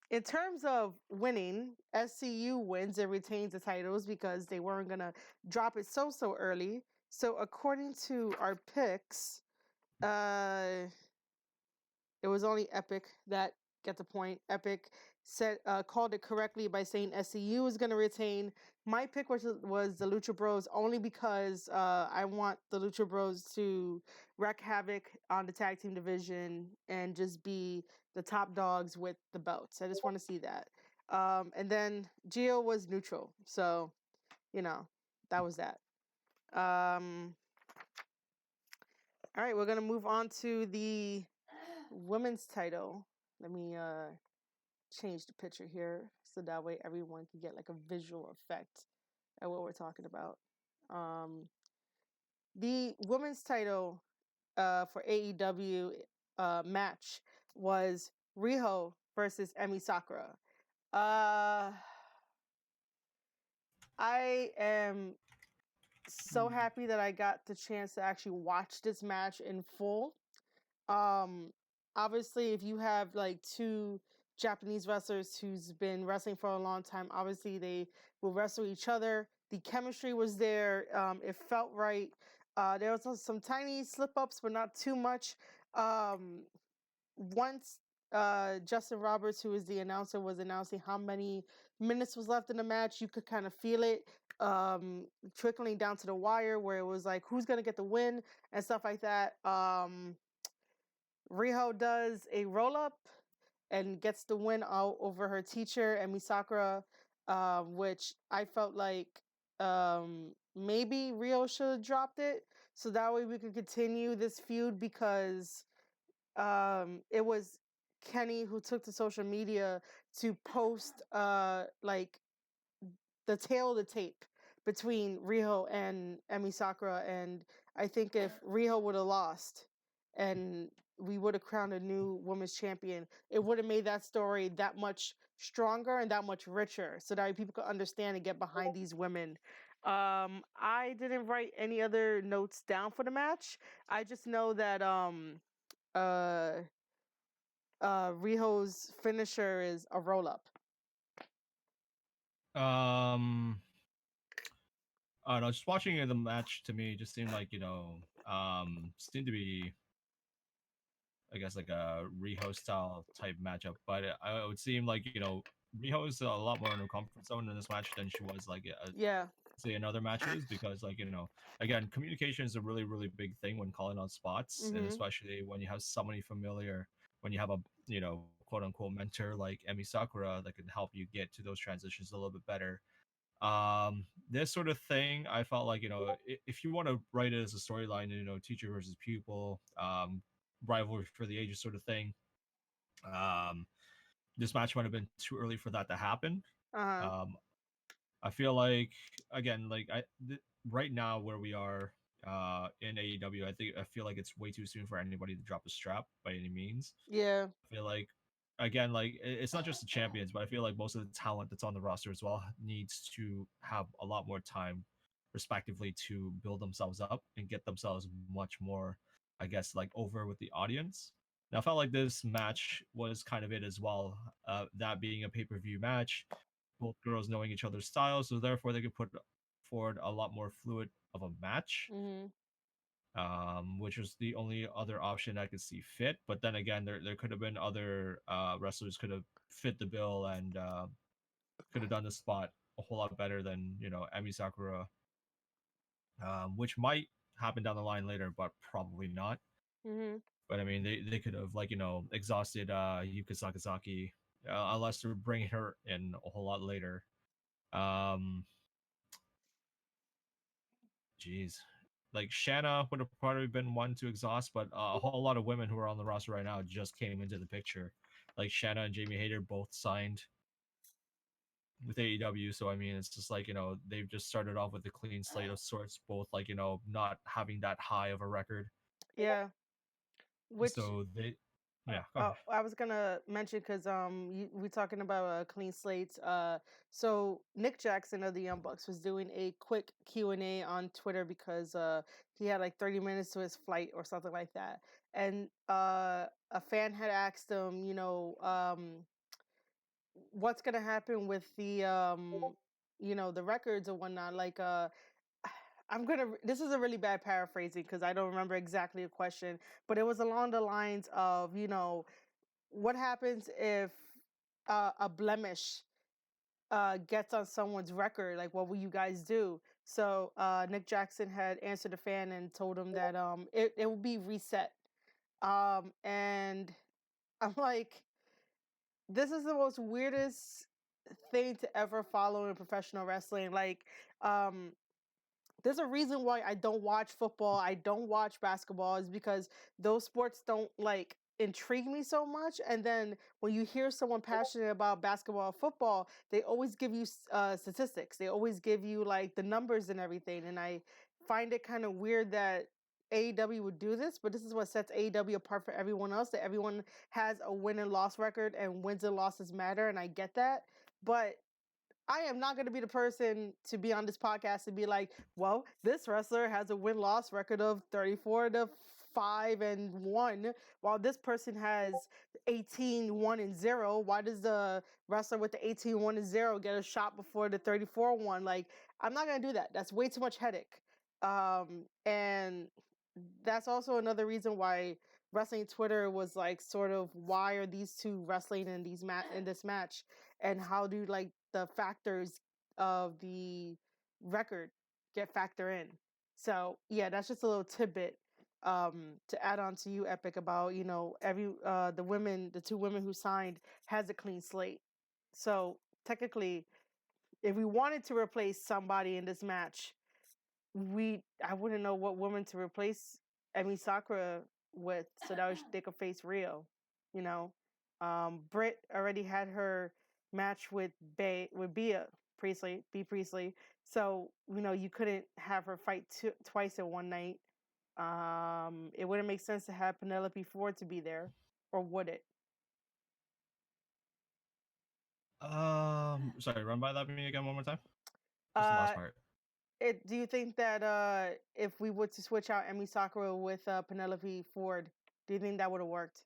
in terms of winning, SCU wins and retains the titles because they weren't gonna drop it so early. So according to our picks, uh it was only Epik that got the point. Epik said called it correctly by saying SCU is going to retain. My pick was the Lucha Bros only because I want the Lucha Bros to wreak havoc on the tag team division and just be the top dogs with the belts. I just want to see that. And then Gio was neutral, so you know that was that. All right, we're gonna move on to the women's title. Let me change the picture here so that way everyone can get like a visual effect at what we're talking about. Um, the women's title for AEW match was Riho versus Emi Sakura. Uh, I am so happy that I got the chance to actually watch this match in full. Obviously, if you have like two Japanese wrestlers who's been wrestling for a long time, obviously they will wrestle each other. The chemistry was there. It felt right. There was some tiny slip ups, but not too much. Once Justin Roberts, who is the announcer, was announcing how many minutes was left in the match, you could kind of feel it trickling down to the wire, where it was like, who's gonna get the win and stuff like that. Riho does a roll up and gets the win out over her teacher, Emi Sakura, which I felt like maybe Riho should have dropped it so that way we could continue this feud, because it was Kenny who took to social media to post like the tail of the tape between Riho and Emi Sakura, and I think if Riho would have lost and we would have crowned a new women's champion, it would have made that story that much stronger and that much richer, so that people could understand and get behind these women. I didn't write any other notes down for the match. I just know that uh Riho's finisher is a roll up. I don't know, just watching the match to me just seemed like, seemed to be, I guess, like a Riho style type matchup. But it would seem like, Riho is a lot more in her comfort zone in this match than she was like Yeah. say in other matches, because like, again, communication is a really, really big thing when calling on spots, and especially when you have somebody familiar, when you have a, quote unquote mentor like Emi Sakura that can help you get to those transitions a little bit better. This sort of thing, I felt like, if you want to write it as a storyline, teacher versus pupil, rivalry for the ages sort of thing, um this match might have been too early for that to happen. um I feel like, again, like right now where we are in AEW, I feel like it's way too soon for anybody to drop a strap by any means. Yeah. I feel like, again, like it's not just the champions, but I feel like most of the talent that's on the roster as well needs to have a lot more time, respectively, to build themselves up and get themselves much more, I guess, like over with the audience. And I felt like this match was kind of it as well. That being a pay-per-view match, both girls knowing each other's styles, so therefore they could put forward a lot more fluid of a match. Which was the only other option I could see fit. But then again, there could have been other wrestlers could have fit the bill and could have done the spot a whole lot better than Emi Sakura, which might happen down the line later, but probably not. But I mean, they could have, like, exhausted Yuka Sakazaki, unless they're bringing her in a whole lot later. Jeez. Like, Shanna would have probably been one to exhaust, but a whole lot of women who are on the roster right now just came into the picture. Like, Shanna and Jamie Hayter both signed with AEW, so I mean, it's just like, they've just started off with a clean slate of sorts, both, like, not having that high of a record. Yeah. Which So they, yeah, go ahead. I was gonna mention, because we're talking about clean slates. So Nick Jackson of the Young Bucks was doing a quick Q&A on Twitter, because he had like 30 minutes to his flight or something like that, and a fan had asked him, what's gonna happen with the the records or whatnot, like this is a really bad paraphrasing because I don't remember exactly the question, but it was along the lines of, what happens if a blemish gets on someone's record? Like, what will you guys do? So Nick Jackson had answered the fan and told him that it will be reset. And I'm like, this is the most weirdest thing to ever follow in professional wrestling. Like, there's a reason why I don't watch football, I don't watch basketball, is because those sports don't like intrigue me so much. And then when you hear someone passionate about basketball or football, they always give you statistics. They always give you like the numbers and everything. And I find it kind of weird that AEW would do this, but this is what sets AEW apart from everyone else, that everyone has a win and loss record and wins and losses matter. And I get that. But I am not going to be the person to be on this podcast and be like, well, this wrestler has a win-loss record of 34-5-1, while this person has 18-1-0. Why does the wrestler with the 18-1-0 get a shot before the 34-1? Like, I'm not going to do that. That's way too much headache. And that's also another reason why wrestling Twitter was like, sort of, why are these two wrestling in this match, and how do like the factors of the record get factor in? So yeah, that's just a little tidbit to add on to you, Epik, about the two women who signed has a clean slate. So technically, if we wanted to replace somebody in this match, I wouldn't know what woman to replace Emi Sakura with, so that they could face Rio. You know, Britt already had her match with Bea Priestley. So you couldn't have her fight twice in one night. It wouldn't make sense to have Penelope Ford to be there, or would it? Sorry, run by that me again one more time. Just the last Uh, part. Do you think that if we were to switch out Emi Sakura with Penelope Ford, do you think that would have worked?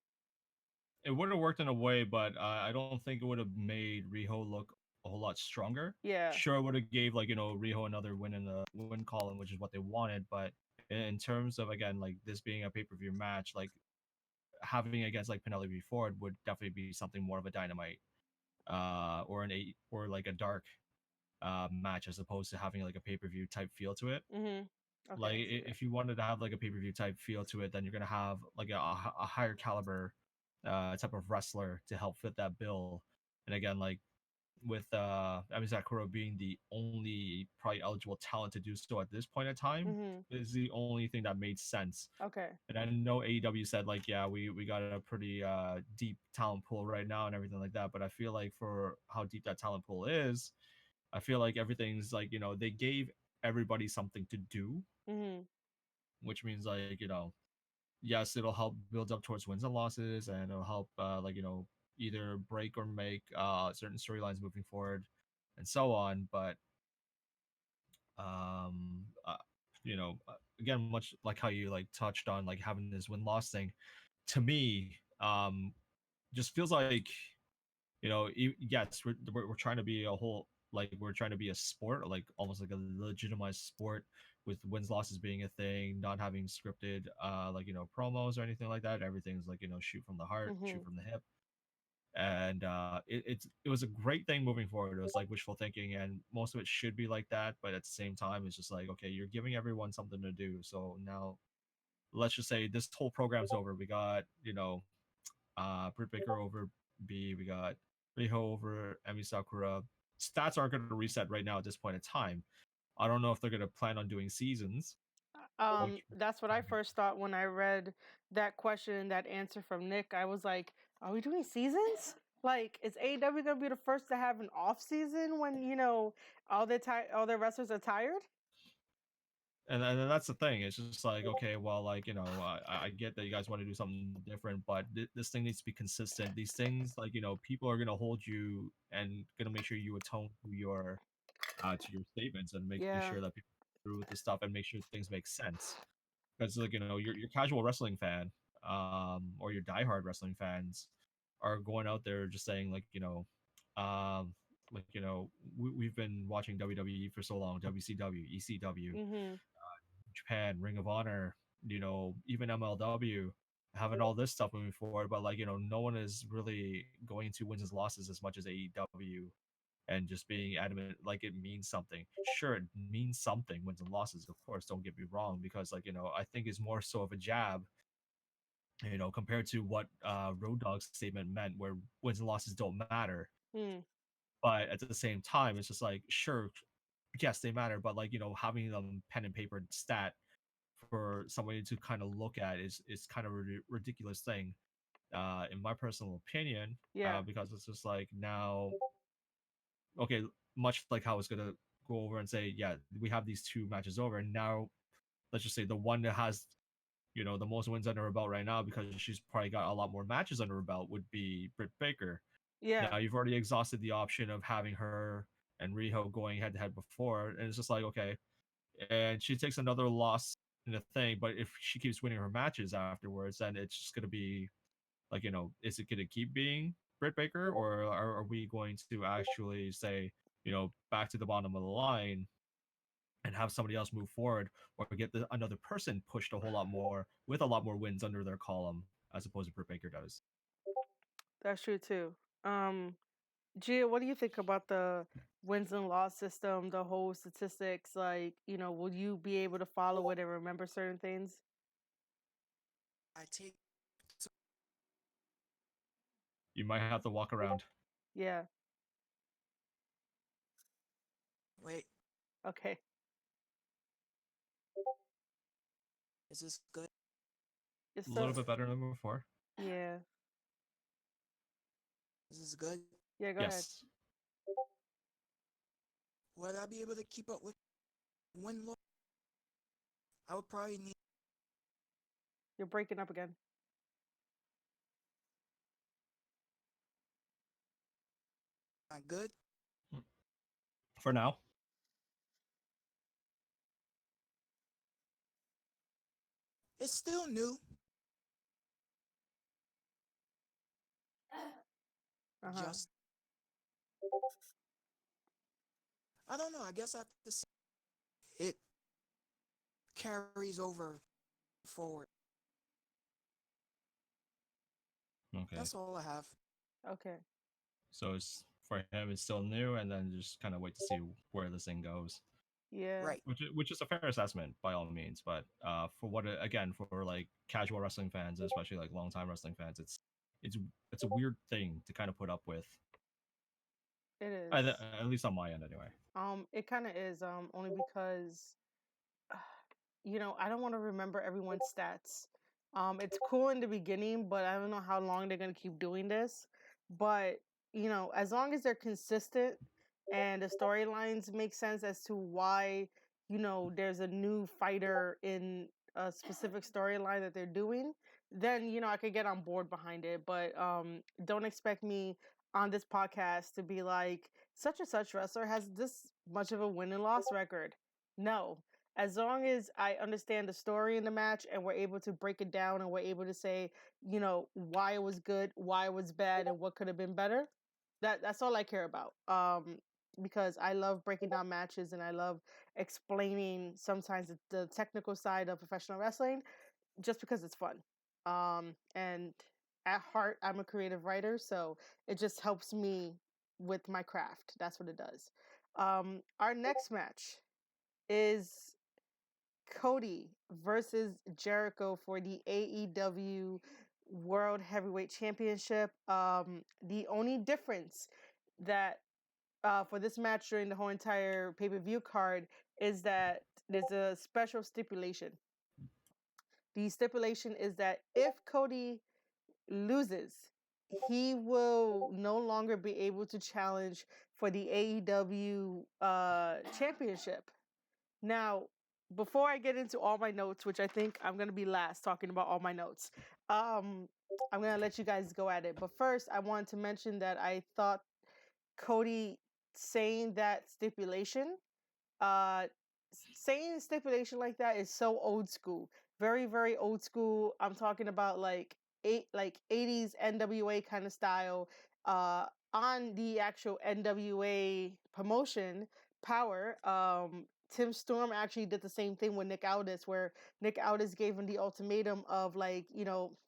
It would have worked in a way, but I don't think it would have made Riho look a whole lot stronger. Yeah. Sure, it would have gave Riho another win in the win column, which is what they wanted. But in terms of, again, like this being a pay-per-view match, like having against like Penelope Ford would definitely be something more of a Dynamite, or like a dark match, as opposed to having like a pay-per-view type feel to it. Mm-hmm. Okay, Like if you wanted to have like a pay-per-view type feel to it, then you're gonna have like a higher caliber type of wrestler to help fit that bill. And again, like with Emi Sakura being the only probably eligible talent to do so at this point in time, is the only thing that made sense. Okay. And I know AEW said like, yeah, we got a pretty deep talent pool right now and everything like that, but I feel like for how deep that talent pool is, I feel like everything's like, they gave everybody something to do, which means like, yes, it'll help build up towards wins and losses, and it'll help either break or make certain storylines moving forward, and so on. But again, much like how you like touched on like having this win loss thing, to me, just feels like yes, we're trying to be a whole, like we're trying to be a sport, like almost like a legitimized sport, with wins losses being a thing, not having scripted promos or anything like that. Everything's like shoot from the heart, shoot from the hip. And it was a great thing moving forward. It was like wishful thinking, and most of it should be like that, but at the same time it's just like, okay, you're giving everyone something to do. So now let's just say this whole program's over. We got Britt Baker over B, we got Riho over Emi Sakura. Stats aren't going to reset right now at this point in time. I don't know if they're going to plan on doing seasons. That's what I first thought when I read that question and that answer from Nick. I was like, are we doing seasons? Like, is AEW going to be the first to have an off season when, all their wrestlers are tired? And that's the thing. It's just like, okay, well, like, I get that you guys want to do something different, but this thing needs to be consistent. These things, like, people are going to hold you and going to make sure you atone to your statements, and making sure that people go through with the stuff and make sure things make sense. Because, like, your casual wrestling fan, or your diehard wrestling fans are going out there just saying, like, we've been watching WWE for so long, WCW, ECW, Japan, Ring of Honor, even MLW, having all this stuff moving forward, but like, no one is really going to wins and losses as much as AEW, and just being adamant like it means something. Sure, it means something, wins and losses, of course, don't get me wrong, because like, I think it's more so of a jab, compared to what Road Dogg's statement meant, where wins and losses don't matter. But at the same time, it's just like, sure, yes, they matter, but like, having them pen and paper stat for somebody to kind of look at is kind of a ridiculous thing, in my personal opinion. Because it's just like, now, okay, much like how I was gonna go over and say, yeah, we have these two matches over, and now let's just say the one that has the most wins under her belt right now, because she's probably got a lot more matches under her belt, would be Britt Baker. Now you've already exhausted the option of having her and Riho going head to head before, and it's just like okay, and she takes another loss in the thing, but if she keeps winning her matches afterwards, then it's just gonna be like is it gonna keep being Britt Baker, or are we going to actually say back to the bottom of the line and have somebody else move forward, or get another person pushed a whole lot more with a lot more wins under their column as opposed to Britt Baker does. That's true too. Gia, what do you think about the wins and loss system, the whole statistics? Like, will you be able to follow it and remember certain things? I take You might have to walk around. Yeah. wait. Okay. Is this good? It's A little still, bit better than before. yeah. Is this good? Yeah, go ahead. Yes. Would I be able to keep up with win loss? I would probably need. You're breaking up again. Not good. For now. It's still new. Uh-huh. Just I don't know. I guess I have to see it carries over forward. Okay. That's all I have. Okay. So it's for him, it's still new, and then just kind of wait to see where this thing goes. Yeah. Right. Which is a fair assessment by all means, but for what again for like casual wrestling fans, especially like longtime wrestling fans, it's it's a weird thing to kind of put up with. It is. At least on my end, anyway. It kind of is. Only because I don't want to remember everyone's stats. It's cool in the beginning, but I don't know how long they're gonna keep doing this. But as long as they're consistent and the storylines make sense as to why there's a new fighter in a specific storyline that they're doing, then I could get on board behind it. But don't expect me on this podcast to be like such and such wrestler has this much of a win and loss record. No, as long as I understand the story in the match and we're able to break it down and we're able to say, why it was good, why it was bad, and what could have been better, that's all I care about. Because I love breaking down matches and I love explaining sometimes the technical side of professional wrestling just because it's fun. And at heart, I'm a creative writer, so it just helps me with my craft. That's what it does. Our next match is Cody versus Jericho for the AEW World Heavyweight Championship. The only difference that for this match during the whole entire pay-per-view card is that there's a special stipulation. The stipulation is that if Cody loses, he will no longer be able to challenge for the AEW championship. Now, before I get into all my notes, which I think I'm going to be last talking about all my notes, I'm going to let you guys go at it. But first, I wanted to mention that I thought Cody saying that stipulation, uh, saying a stipulation like that is so old school. Very, very old school. I'm talking about like 80s NWA kind of style. On the actual NWA promotion, Power, Tim Storm actually did the same thing with Nick Aldis, where Nick Aldis gave him the ultimatum of like,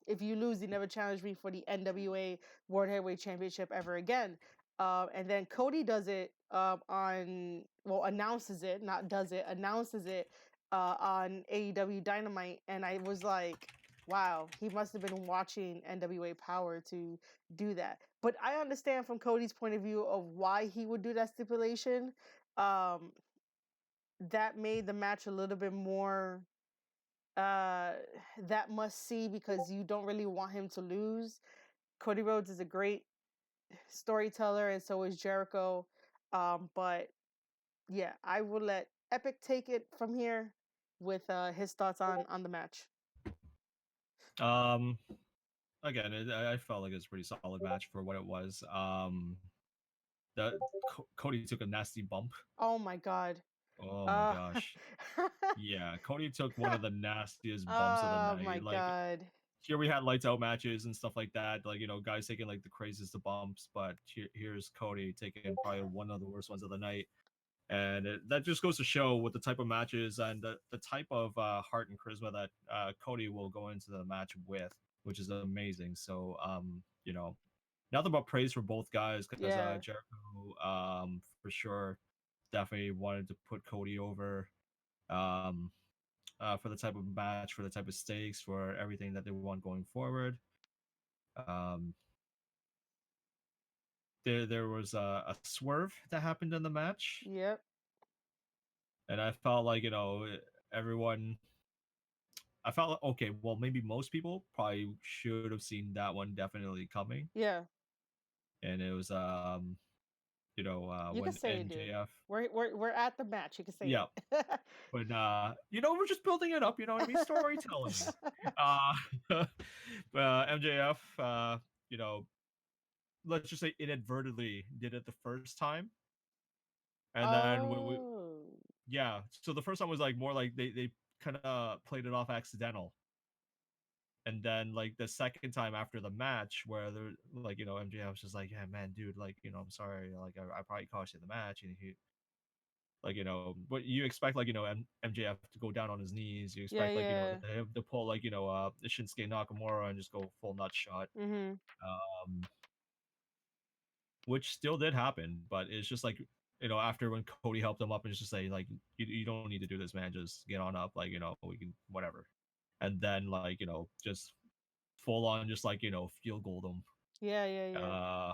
if you lose, you never challenge me for the NWA World Heavyweight Championship ever again. And then Cody does it announces it, not does it, announces it on AEW Dynamite. And I was like, wow, he must have been watching NWA Power to do that. But I understand from Cody's point of view of why he would do that stipulation. That made the match a little bit more that must see because you don't really want him to lose. Cody Rhodes is a great storyteller, and so is Jericho. But yeah, I will let Epik take it from here with his thoughts on the match. Again, I felt like it was a pretty solid match for what it was. that Cody took a nasty bump. Oh my god. Oh my Uh, gosh. Yeah, Cody took one of the nastiest bumps of the oh my night. Like god. here we had lights out matches and stuff like that. Like guys taking like the craziest of bumps, but here's Cody taking probably one of the worst ones of the night. And that just goes to show what the type of matches and the type of heart and charisma that Cody will go into the match with, which is amazing. So nothing but praise for both guys because Yeah. Jericho for sure definitely wanted to put Cody over um, for the type of match, for the type of stakes, for everything that they want going forward. Um, there was a swerve that happened in the match, Yep. and I felt like everyone. I felt like, okay, well maybe most people probably should have seen that one definitely coming, Yeah. and it was You can when say it, dude. MJF. We're at the match. You can say Yeah, it. but we're just building it up. You know what I mean? Storytelling. uh, MJF, you know, let's just say inadvertently did it the first time, and then we Oh. yeah. So the first time was like more like they kind of played it off accidental, and then like the second time after the match where they're like MJF was just like, yeah man dude, like I'm sorry, like I probably cost you the match, and he like but you expect like MJF to go down on his knees, you Yeah, expect like yeah. him to pull like Shinsuke Nakamura and just go full nut shot, Mhm. um which still did happen, but it's just like after when Cody helped him up and just say like you don't need to do this man, just get on up, like we can whatever, and then like just full on just like field goal them, Yeah, yeah, yeah. uh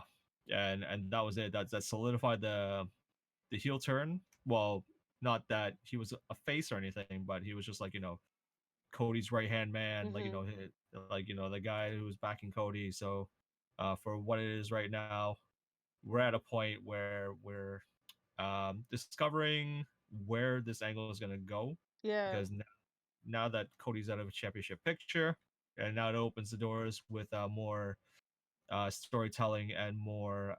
and that was it. That solidified the heel turn. Well, not that he was a face or anything, but he was just like Cody's right hand man, like Mhm. the guy who was backing Cody. So for what it is right now, we're at a point where we're discovering where this angle is going to go, Yeah. because now that Cody's out of a championship picture, and now it opens the doors with more storytelling and more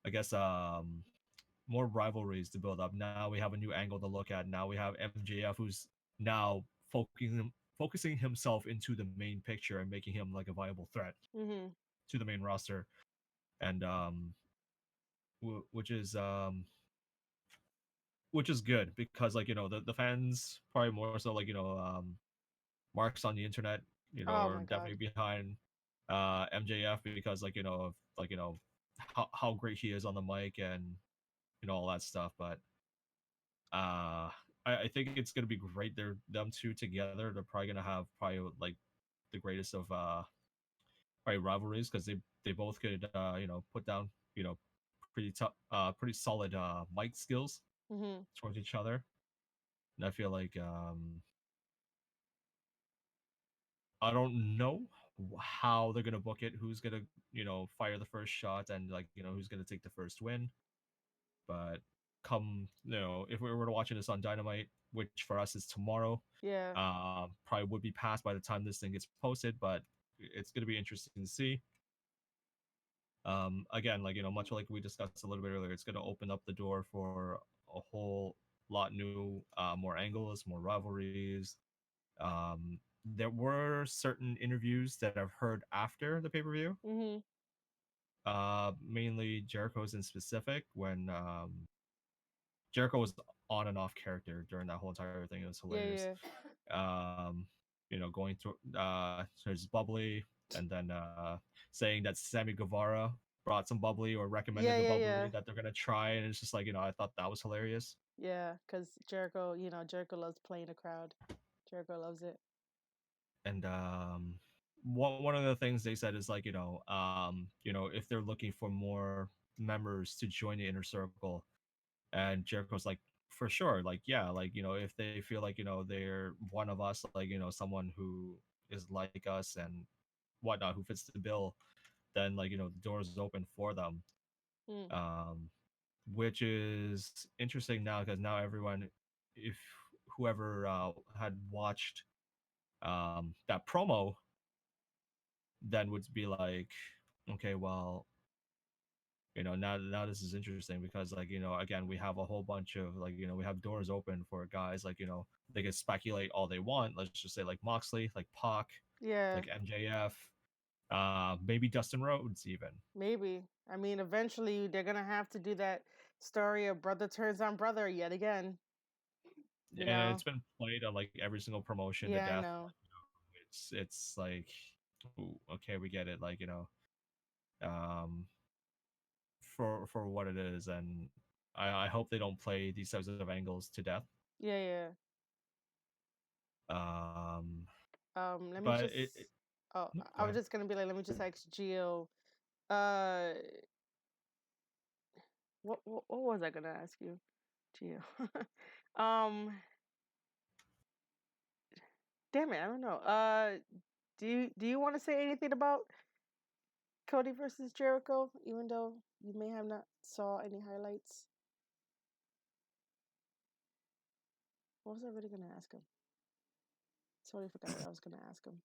I guess more rivalries to build up. Now we have a new angle to look at. Now we have MJF who's now focusing himself into the main picture and making him like a viable threat Mhm. to the main roster, and which is good because like the fans probably more so like marks on the internet Oh are my god. definitely behind MJF because like of like how great he is on the mic and all that stuff. But uh I think it's gonna be great. They're them two together. They're probably gonna have probably like the greatest of probably rivalries because they both could put down pretty tough pretty solid mic skills Mhm. towards each other. And I feel like I don't know how they're gonna book it, who's gonna fire the first shot, and like who's gonna take the first win. But come if we were watching this on Dynamite, which for us is tomorrow, Yeah. probably would be past by the time this thing gets posted, but it's gonna be interesting to see. Again, like much like we discussed a little bit earlier, it's gonna open up the door for a whole lot new, more angles, more rivalries. There were certain interviews that I've heard after the pay-per-view, Mhm. mainly Jericho's in specific, when Jericho was on and off character during that whole entire thing. It was Yeah, hilarious. yeah. Um, going through his bubbly, and then saying that Sammy Guevara brought some bubbly or recommended Yeah, the yeah, yeah. bubbly that they're gonna try, and it's just like I thought that was hilarious. Yeah, cuz Jericho, Jericho loves playing a crowd. Jericho loves it. And one of the things they said is like if they're looking for more members to join the inner circle, and Jericho's like, for sure, like yeah, like if they feel like they're one of us, like someone who is like us and whatnot, who fits the bill, then like the doors is open for them. Mm. um which is interesting now because now everyone, if whoever had watched that promo, then would be like, okay, well, now this is interesting because like again we have a whole bunch of like we have doors open for guys like they can speculate all they want. Let's just say like Moxley, like Pac, Yeah, like MJF, maybe Dustin Rhodes even. maybe. I mean, eventually they're gonna have to do that story of brother turns on brother yet again. You And know? it's been played on like every single promotion to Yeah, I death. know. It's like, ooh, okay, we get it. Like um, for what it is, and I hope they don't play these types of angles to death. Yeah, yeah. Um, Let me but just. Oh, go I was ahead. just gonna be like, let me just ask Gio. Uh, what was I gonna ask you, Gio? um, damn it, I don't know. Do you want to say anything about Cody versus Jericho, even though you may have not saw any highlights? What was I really gonna ask him? Totally forgot what I was gonna ask him.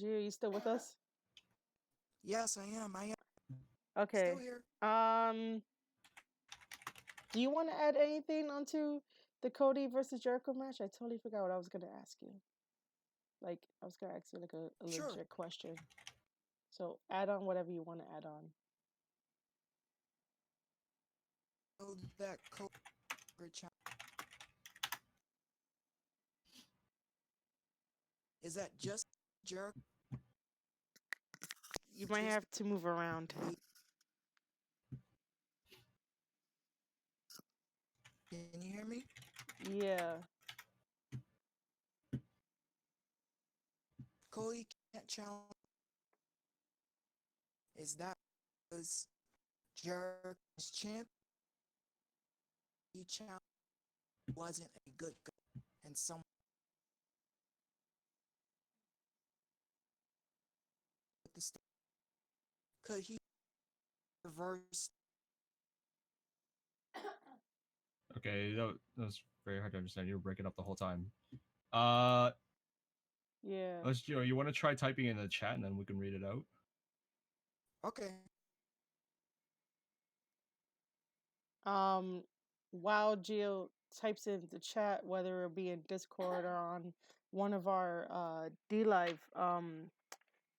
Gio, you still with us? Yes, I am. I am Okay. still here. Do you want to add anything onto the Cody versus Jericho match? I totally forgot what I was gonna ask you. Like, I was gonna ask you like a Sure. legit question. So add on whatever you want to add on. So that Cobra challenge, is that just Jericho? You might Just have to move around. Can you hear me? Yeah. Cody can't challenge. Is that because Jericho's champ? He challenged wasn't a good guy, and someone with the could he reverse? Okay, that was very hard to understand. You were breaking up the whole time. Uh, Yeah. let's you want to try typing in the chat and then we can read it out. Okay. While Gio types in the chat, whether it be in Discord or on one of our D Live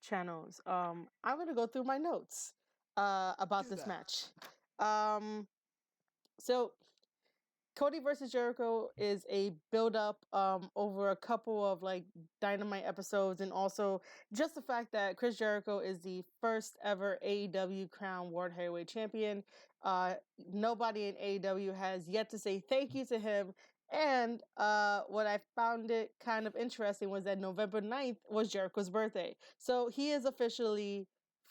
channels, I'm gonna go through my notes about Do this that. match. So Cody versus Jericho is a build up over a couple of like Dynamite episodes, and also just the fact that Chris Jericho is the first ever AEW Crown World Heavyweight Champion. Uh, Nobody in AEW has yet to say thank you to him. And what I found it kind of interesting was that November 9th was Jericho's birthday. So he is officially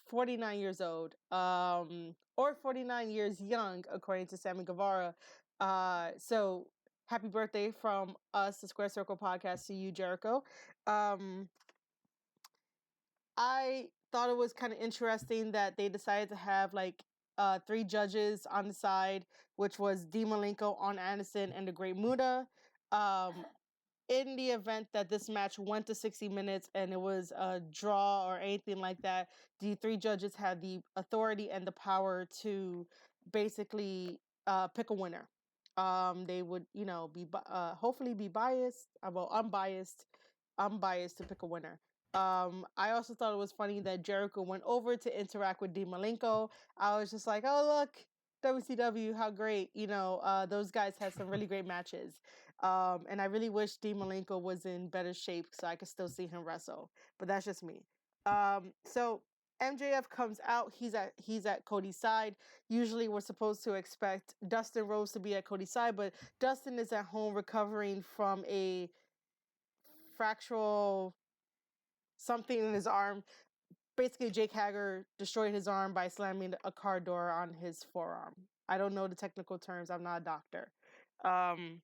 49 years old, or 49 years young, according to Sammy Guevara. So happy birthday from us, the Square Circle Podcast, to you, Jericho. Um, I thought it was kind of interesting that they decided to have like three judges on the side, which was Dean Malenko, On Anderson, and the Great Muda. Um, in the event that this match went to 60 minutes and it was a draw or anything like that, the three judges had the authority and the power to basically pick a winner. They would, be hopefully be biased, well, unbiased to pick a winner. I also thought it was funny that Jericho went over to interact with Dean Malenko. I was just like, oh look, WCW, how great! Those guys had some really great matches. And I really wish Dean Malenko was in better shape so I could still see him wrestle. But that's just me. So MJF comes out. He's at Cody's side. Usually we're supposed to expect Dustin Rhodes to be at Cody's side, but Dustin is at home recovering from a fractural something in his arm. Basically, Jake Hager destroyed his arm by slamming a car door on his forearm. I don't know the technical terms. I'm not a doctor. Um,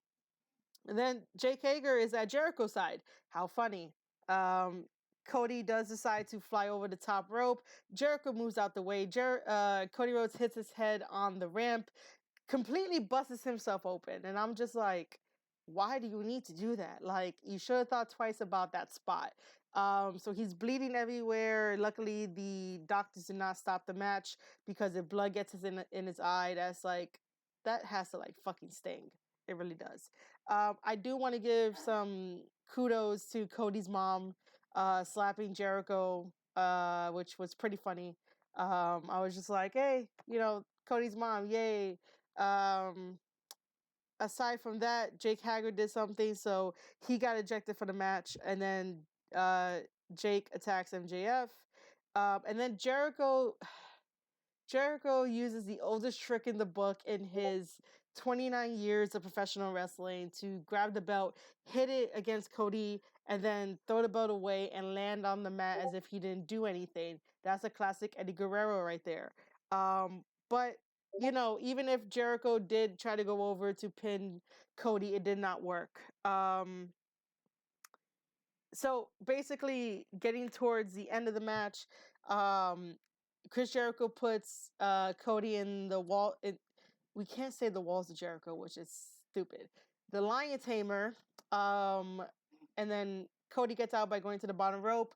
And then Jake Hager is at Jericho's side. How funny. Um, Cody does decide to fly over the top rope. Jericho moves out the way. Cody Rhodes hits his head on the ramp, completely busts himself open. And I'm just like, why do you need to do that? Like, you should have thought twice about that spot. So he's bleeding everywhere. Luckily, the doctors did not stop the match because if blood gets in his eye, that has to like fucking sting. It really does. I do want to give some kudos to Cody's mom slapping Jericho, which was pretty funny. I was just like, hey, Cody's mom, yay. Aside from that, Jake Hager did something, so he got ejected for the match, and then Jake attacks MJF, and then Jericho uses the oldest trick in the book in his 29 years of professional wrestling to grab the belt, hit it against Cody, and then throw the belt away and land on the mat as if he didn't do anything. That's a classic Eddie Guerrero right there. But even if Jericho did try to go over to pin Cody, it did not work. So basically, getting towards the end of the match, Chris Jericho puts Cody in the wall. We can't say the walls of Jericho, which is stupid. The Lion Tamer, and then Cody gets out by going to the bottom rope,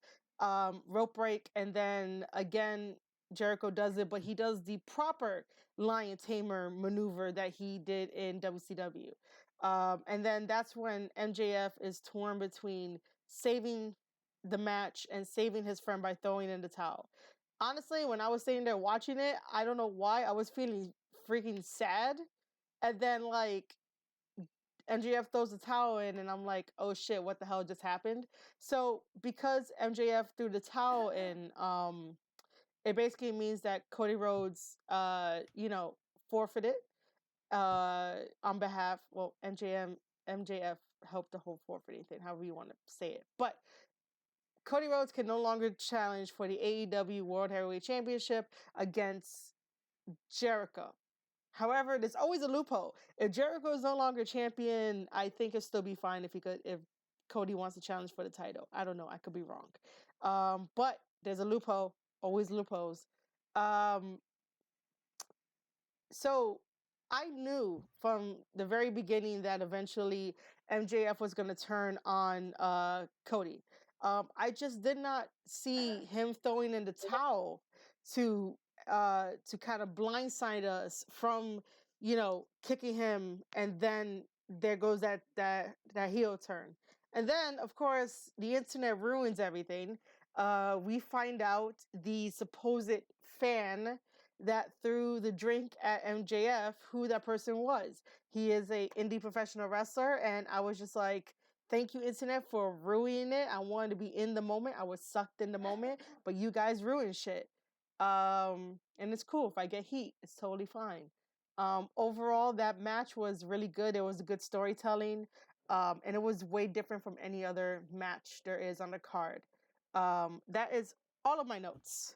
rope break, and then again Jericho does it, but he does the proper Lion Tamer maneuver that he did in WCW. And then that's when MJF is torn between saving the match and saving his friend by throwing in the towel. Honestly, when I was sitting there watching it, I don't know why I was feeling freaking sad. And then like MJF throws the towel in and I'm like, oh shit, what the hell just happened? So because MJF threw the towel in, it basically means that Cody Rhodes forfeited on behalf, well, MJF helped the whole forfeiting thing, however you want to say it. But Cody Rhodes can no longer challenge for the AEW World Heavyweight Championship against Jericho. However, there's always a loophole. If Jericho is no longer champion, I think it'll still be fine if Cody wants to challenge for the title. I don't know. I could be wrong. But there's a loophole. Always loopholes. So I knew from the very beginning that eventually MJF was going to turn on Cody. I just did not see him throwing in the towel to kind of blindside us from kicking him, and then there goes that heel turn. And then of course the internet ruins everything. We find out the supposed fan that threw the drink at MJF, who that person was. He is a indie professional wrestler, and I was just like, thank you, internet, for ruining it. I wanted to be in the moment. I was sucked in the moment, but you guys ruined shit. And it's cool if I get heat. It's totally fine. Overall, that match was really good. It was good storytelling, and it was way different from any other match there is on the card. That is all of my notes.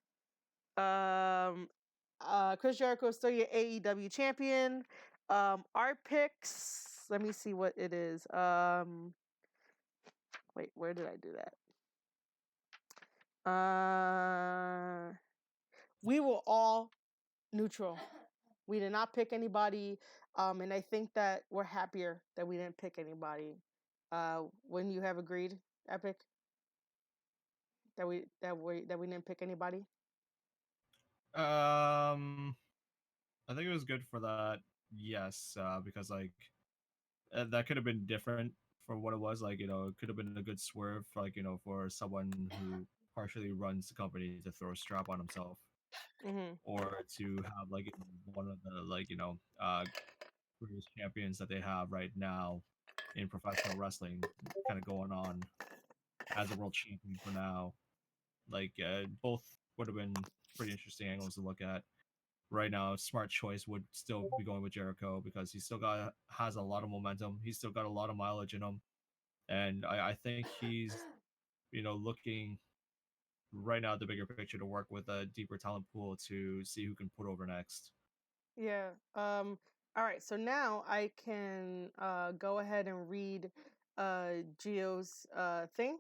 Chris Jericho is still your AEW champion. Our picks, let me see what it is. Wait, where did I do that? We were all neutral. We did not pick anybody, and I think that we're happier that we didn't pick anybody. When you have agreed, Epik, that we didn't pick anybody. I think it was good for that. Yes, because like that could have been different for what it was. Like it could have been a good swerve, for, like for someone who partially runs the company to throw a strap on himself, Mm-hmm. or to have like one of the greatest champions that they have right now in professional wrestling, kind of going on as a world champion for now. Like both would have been pretty interesting angles to look at. Right now, smart choice would still be going with Jericho because he still has a lot of momentum. He's still got a lot of mileage in him, and I think he's looking right now at the bigger picture to work with a deeper talent pool to see who can put over next. Yeah. All right. So now I can go ahead and read Gio's thing.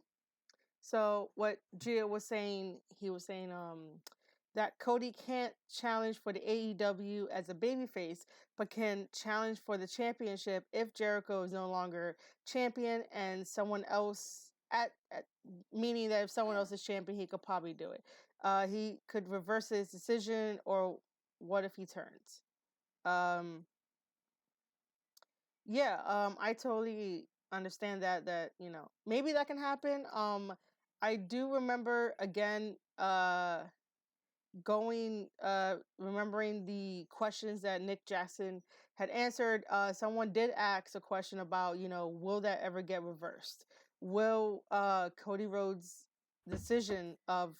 So what Gio was saying, he was saying that Cody can't challenge for the AEW as a babyface, but can challenge for the championship if Jericho is no longer champion and someone else at meaning that if someone else is champion, he could probably do it. He could reverse his decision, or what if he turns? Yeah, I totally understand that maybe that can happen. I do remember again remembering the questions that Nick Jackson had answered. Someone did ask a question about, will that ever get reversed? Will Cody Rhodes' decision of,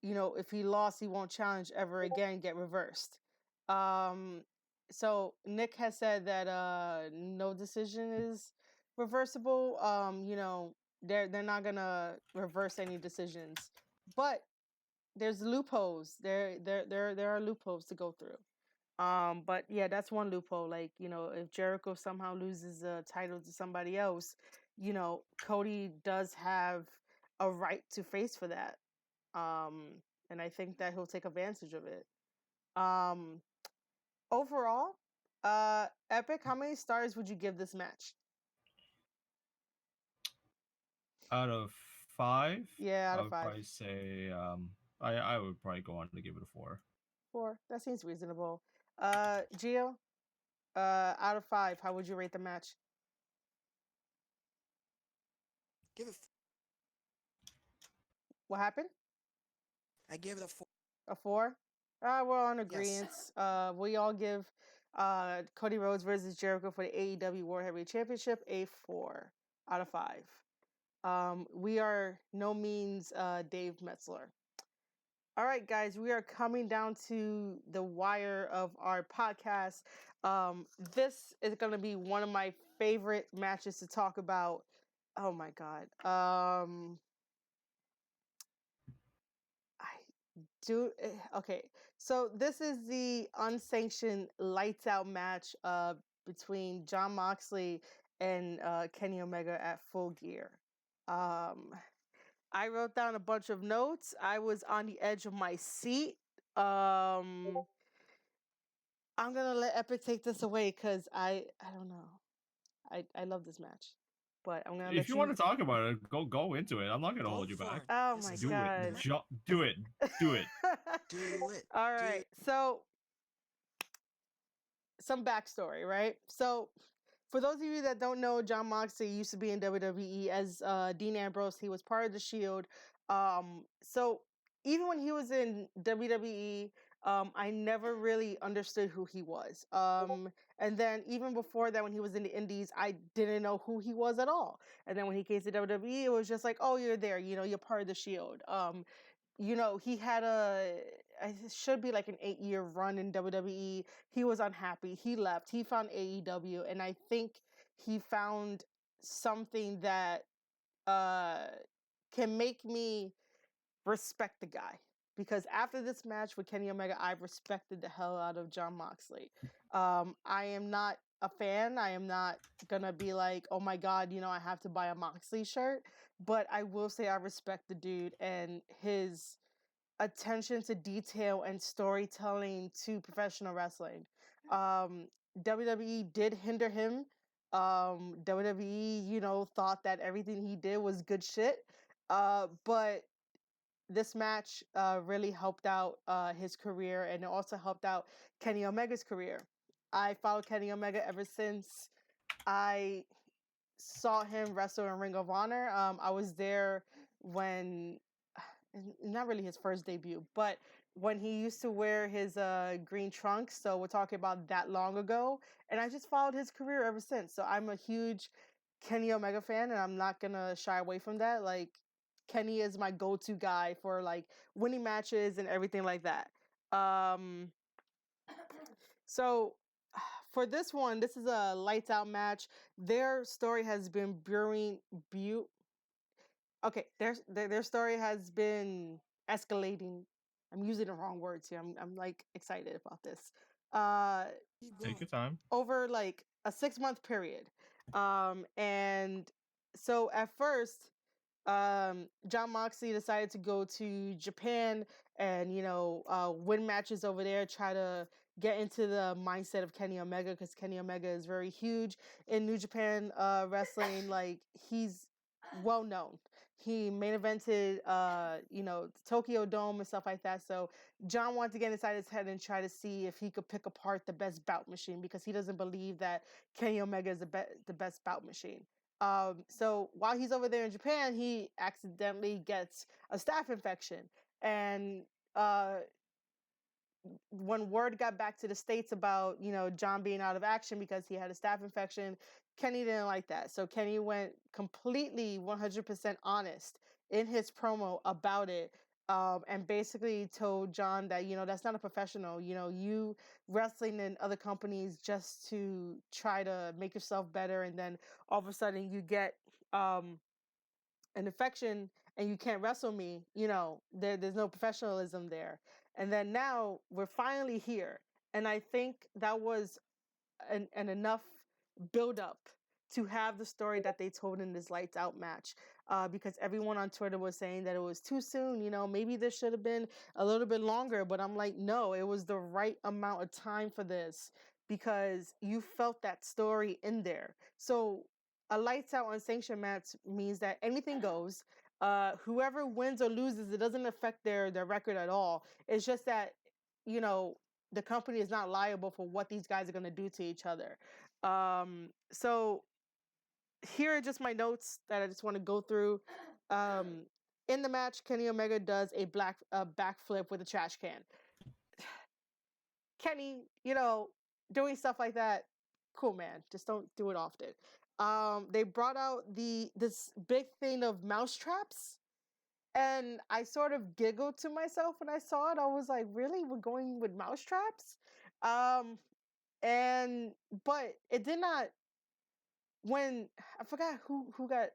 if he lost, he won't challenge ever again, get reversed? So Nick has said that no decision is reversible. They're not gonna reverse any decisions, but there's loopholes. There are loopholes to go through. But yeah, that's one loophole. Like, if Jericho somehow loses the title to somebody else, Cody does have a right to face for that. And I think that he'll take advantage of it. Overall, Epik, how many stars would you give this match? Out of 5, Yeah, out I of would 5. probably say I would probably go on to give it a 4. 4. That seems reasonable. Gio, out of 5, how would you rate the match? Give it. What happened? I give it a 4. A 4? We're on Yes. agreement. We all give Cody Rhodes versus Jericho for the AEW World Heavyweight Championship a 4 out of 5. We are no means Dave Metzler. All right, guys, we are coming down to the wire of our podcast. This is going to be one of my favorite matches to talk about. Oh my God. Okay. So this is the unsanctioned lights out match between Jon Moxley and Kenny Omega at Full Gear. I wrote down a bunch of notes. I was on the edge of my seat. I'm gonna let Epik take this away because I don't know. I love this match, but I'm gonna let If you want to talk about it, go into it. I'm not gonna hold you back. Oh This my is Do God. it. Do it. Do it. Do it. All right. So some backstory, right? So for those of you that don't know, Jon Moxley used to be in WWE as Dean Ambrose. He was part of the Shield. So even when he was in WWE, I never really understood who he was. And then even before that, when he was in the Indies, I didn't know who he was at all. And then when he came to WWE, it was just like, oh, you're there. You're part of the Shield. He had it should be like an 8-year run in WWE. He was unhappy. He left. He found AEW, and I think he found something that can make me respect the guy. Because after this match with Kenny Omega, I've respected the hell out of Jon Moxley. I am not a fan. I am not gonna be like, oh my God, I have to buy a Moxley shirt. But I will say I respect the dude and his attention to detail and storytelling to professional wrestling. WWE did hinder him. WWE, thought that everything he did was good shit. But this match really helped out his career, and it also helped out Kenny Omega's career. I followed Kenny Omega ever since I saw him wrestle in Ring of Honor. I was there when, not really his first debut, but when he used to wear his green trunks. So we're talking about that long ago. And I just followed his career ever since. So I'm a huge Kenny Omega fan, and I'm not going to shy away from that. Like, Kenny is my go-to guy for like winning matches and everything like that. So for this one, this is a lights out match. Their story has been okay, their story has been escalating. I'm using the wrong words here. I'm like excited about this. Take your time. Over like a 6-month period. And so at first, Jon Moxley decided to go to Japan and win matches over there, try to get into the mindset of Kenny Omega, because Kenny Omega is very huge in New Japan wrestling. Like, he's well known. he main evented, Tokyo Dome and stuff like that. So John wanted to get inside his head and try to see if he could pick apart the best bout machine, because he doesn't believe that Kenny Omega is the best bout machine. So while he's over there in Japan, he accidentally gets a staph infection, and when word got back to the States about, John being out of action because he had a staph infection, Kenny didn't like that. So Kenny went completely 100% honest in his promo about it. And basically told John that, that's not a professional. You wrestling in other companies just to try to make yourself better. And then all of a sudden you get an infection and you can't wrestle me, there's no professionalism there. And then now we're finally here. And I think that was an enough build up to have the story that they told in this lights out match, because everyone on Twitter was saying that it was too soon. Maybe this should have been a little bit longer, but I'm like, no, it was the right amount of time for this, because you felt that story in there. So a lights out unsanctioned match means that anything goes. Whoever wins or loses, it doesn't affect their record at all. It's just that, the company is not liable for what these guys are going to do to each other. So here are just my notes that I just want to go through. In the match, Kenny Omega does a backflip with a trash can. Kenny, doing stuff like that, cool, man. Just don't do it often. They brought out this big thing of mouse traps, and I sort of giggled to myself when I saw it. I was like, really? We're going with mouse traps? But it did not, when I forgot who got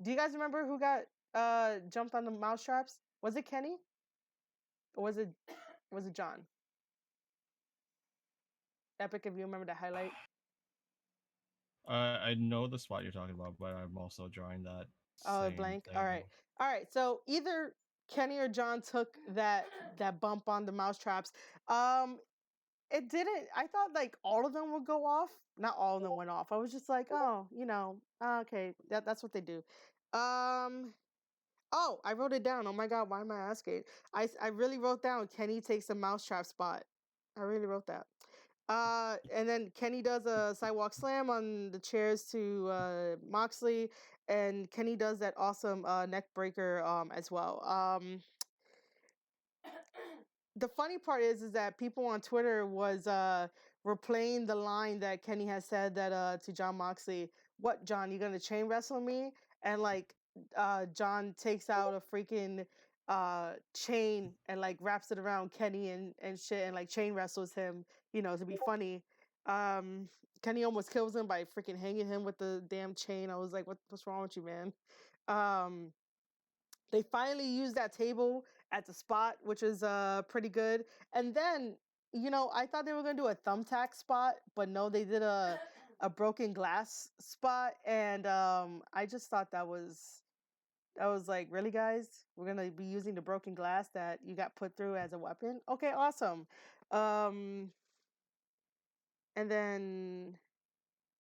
do you guys remember who got jumped on the mouse traps? Was it Kenny? Or was it John? Epik, if you remember the highlight. I know the spot you're talking about, but I'm also drawing that same Blank. thing. All right. So either Kenny or John took that bump on the mouse traps. It didn't. I thought like all of them would go off. Not all of them went off. I was just like, oh, okay, that's what they do. Oh, I wrote it down. Oh my God, why am I asking? I really wrote down Kenny takes the mousetrap spot. I really wrote that. And then Kenny does a sidewalk slam on the chairs to Moxley, and Kenny does that awesome neck breaker as well. The funny part is that people on Twitter were playing the line that Kenny has said that to John Moxley. What, John? You gonna chain wrestle me? And like John takes out a freaking chain and like wraps it around Kenny and shit, and like chain wrestles him, to be funny. Kenny almost kills him by freaking hanging him with the damn chain. I was like, what's wrong with you, man? They finally used that table at the spot, which is pretty good. And then, I thought they were gonna do a thumbtack spot, but no, they did a broken glass spot, and I just thought that was like, really, guys? We're gonna be using the broken glass that you got put through as a weapon? Okay, awesome. And then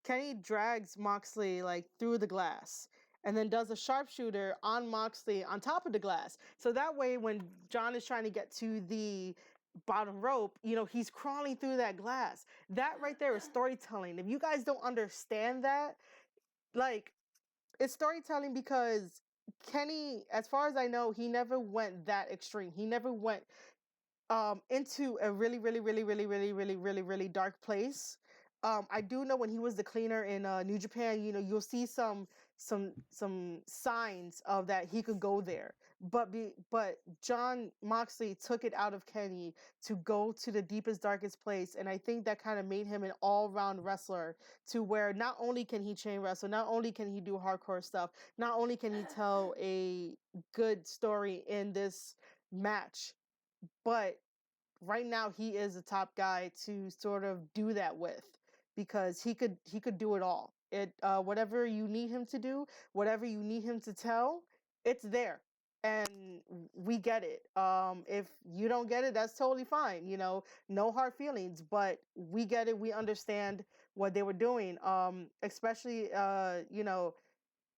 Kenny drags Moxley like through the glass, and then does a sharpshooter on Moxley on top of the glass. So that way, when John is trying to get to the bottom rope, he's crawling through that glass. That right there is storytelling. If you guys don't understand that, like, it's storytelling, because Kenny, as far as I know, he never went that extreme. He never went into a really, really, really, really, really, really, really, really dark place. I do know when he was the cleaner in New Japan, you'll see some signs of that he could go there. But John Moxley took it out of Kenny to go to the deepest, darkest place, and I think that kind of made him an all-round wrestler, to where not only can he chain wrestle, not only can he do hardcore stuff, not only can he tell a good story in this match, but right now he is the top guy to sort of do that with, because he could do it all. Whatever you need him to do, whatever you need him to tell, it's there, and we get it. If you don't get it, that's totally fine. No hard feelings, but we get it. We understand what they were doing. Especially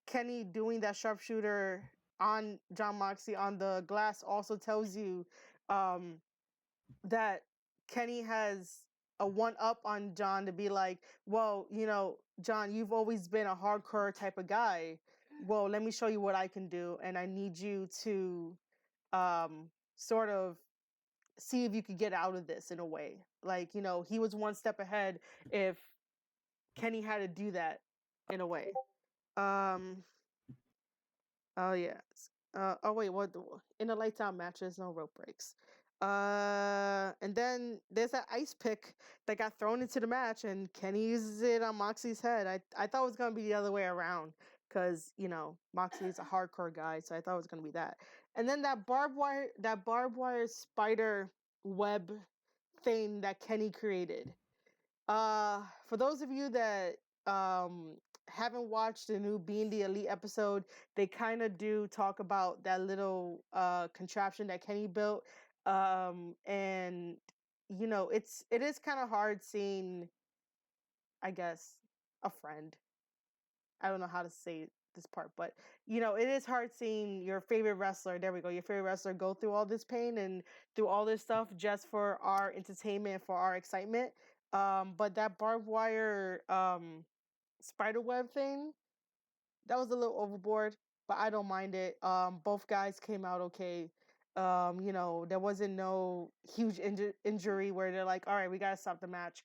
Kenny doing that sharpshooter on John Moxley on the glass also tells you that Kenny has a one up on John to be like, well, John, you've always been a hardcore type of guy. Well, let me show you what I can do, and I need you to sort of see if you could get out of this in a way. Like, he was one step ahead if Kenny had to do that in a way. Oh yeah. Oh wait, what? In a lights out match, there's no rope breaks. And then there's that ice pick that got thrown into the match, and Kenny uses it on Moxley's head. I thought it was gonna be the other way around, because Moxley's a hardcore guy, so I thought it was gonna be that. And then that barbed wire spider web thing that Kenny created. For those of you that haven't watched the new Being the Elite episode, they kind of do talk about that little contraption that Kenny built. And it is kind of hard seeing, I guess, a friend. I don't know how to say this part, but it is hard seeing your favorite wrestler. There we go. Your favorite wrestler go through all this pain and through all this stuff just for our entertainment, for our excitement. But that barbed wire spider web thing, that was a little overboard, but I don't mind it. Both guys came out okay. There wasn't no huge injury where they're like, all right, we gotta stop the match.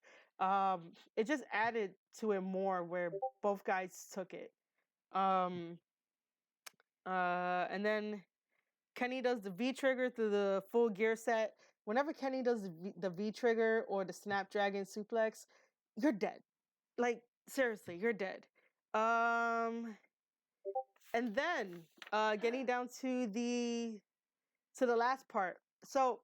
It just added to it more where both guys took it. And then Kenny does the V trigger through the full gear set. Whenever Kenny does the V trigger or the Snapdragon suplex, you're dead. Like, seriously, you're dead. And then getting down to the last part. So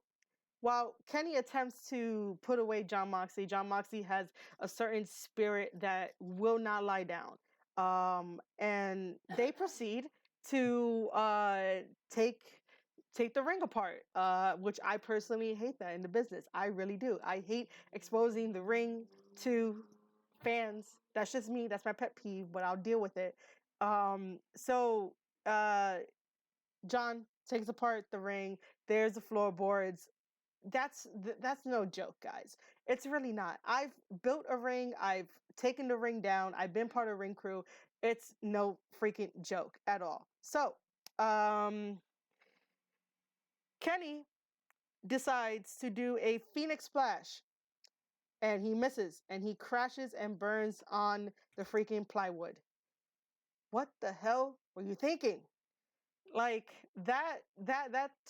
while Kenny attempts to put away John Moxley has a certain spirit that will not lie down. And they proceed to take the ring apart, which I personally hate that in the business. I really do. I hate exposing the ring to fans. That's just me. That's my pet peeve, but I'll deal with it. So John takes apart the ring. There's the floorboards. That's no joke, guys. It's really not. I've built a ring. I've taken the ring down. I've been part of ring crew. It's no freaking joke at all. So, Kenny decides to do a Phoenix Splash, and he misses, and he crashes and burns on the freaking plywood. What the hell were you thinking? Like, that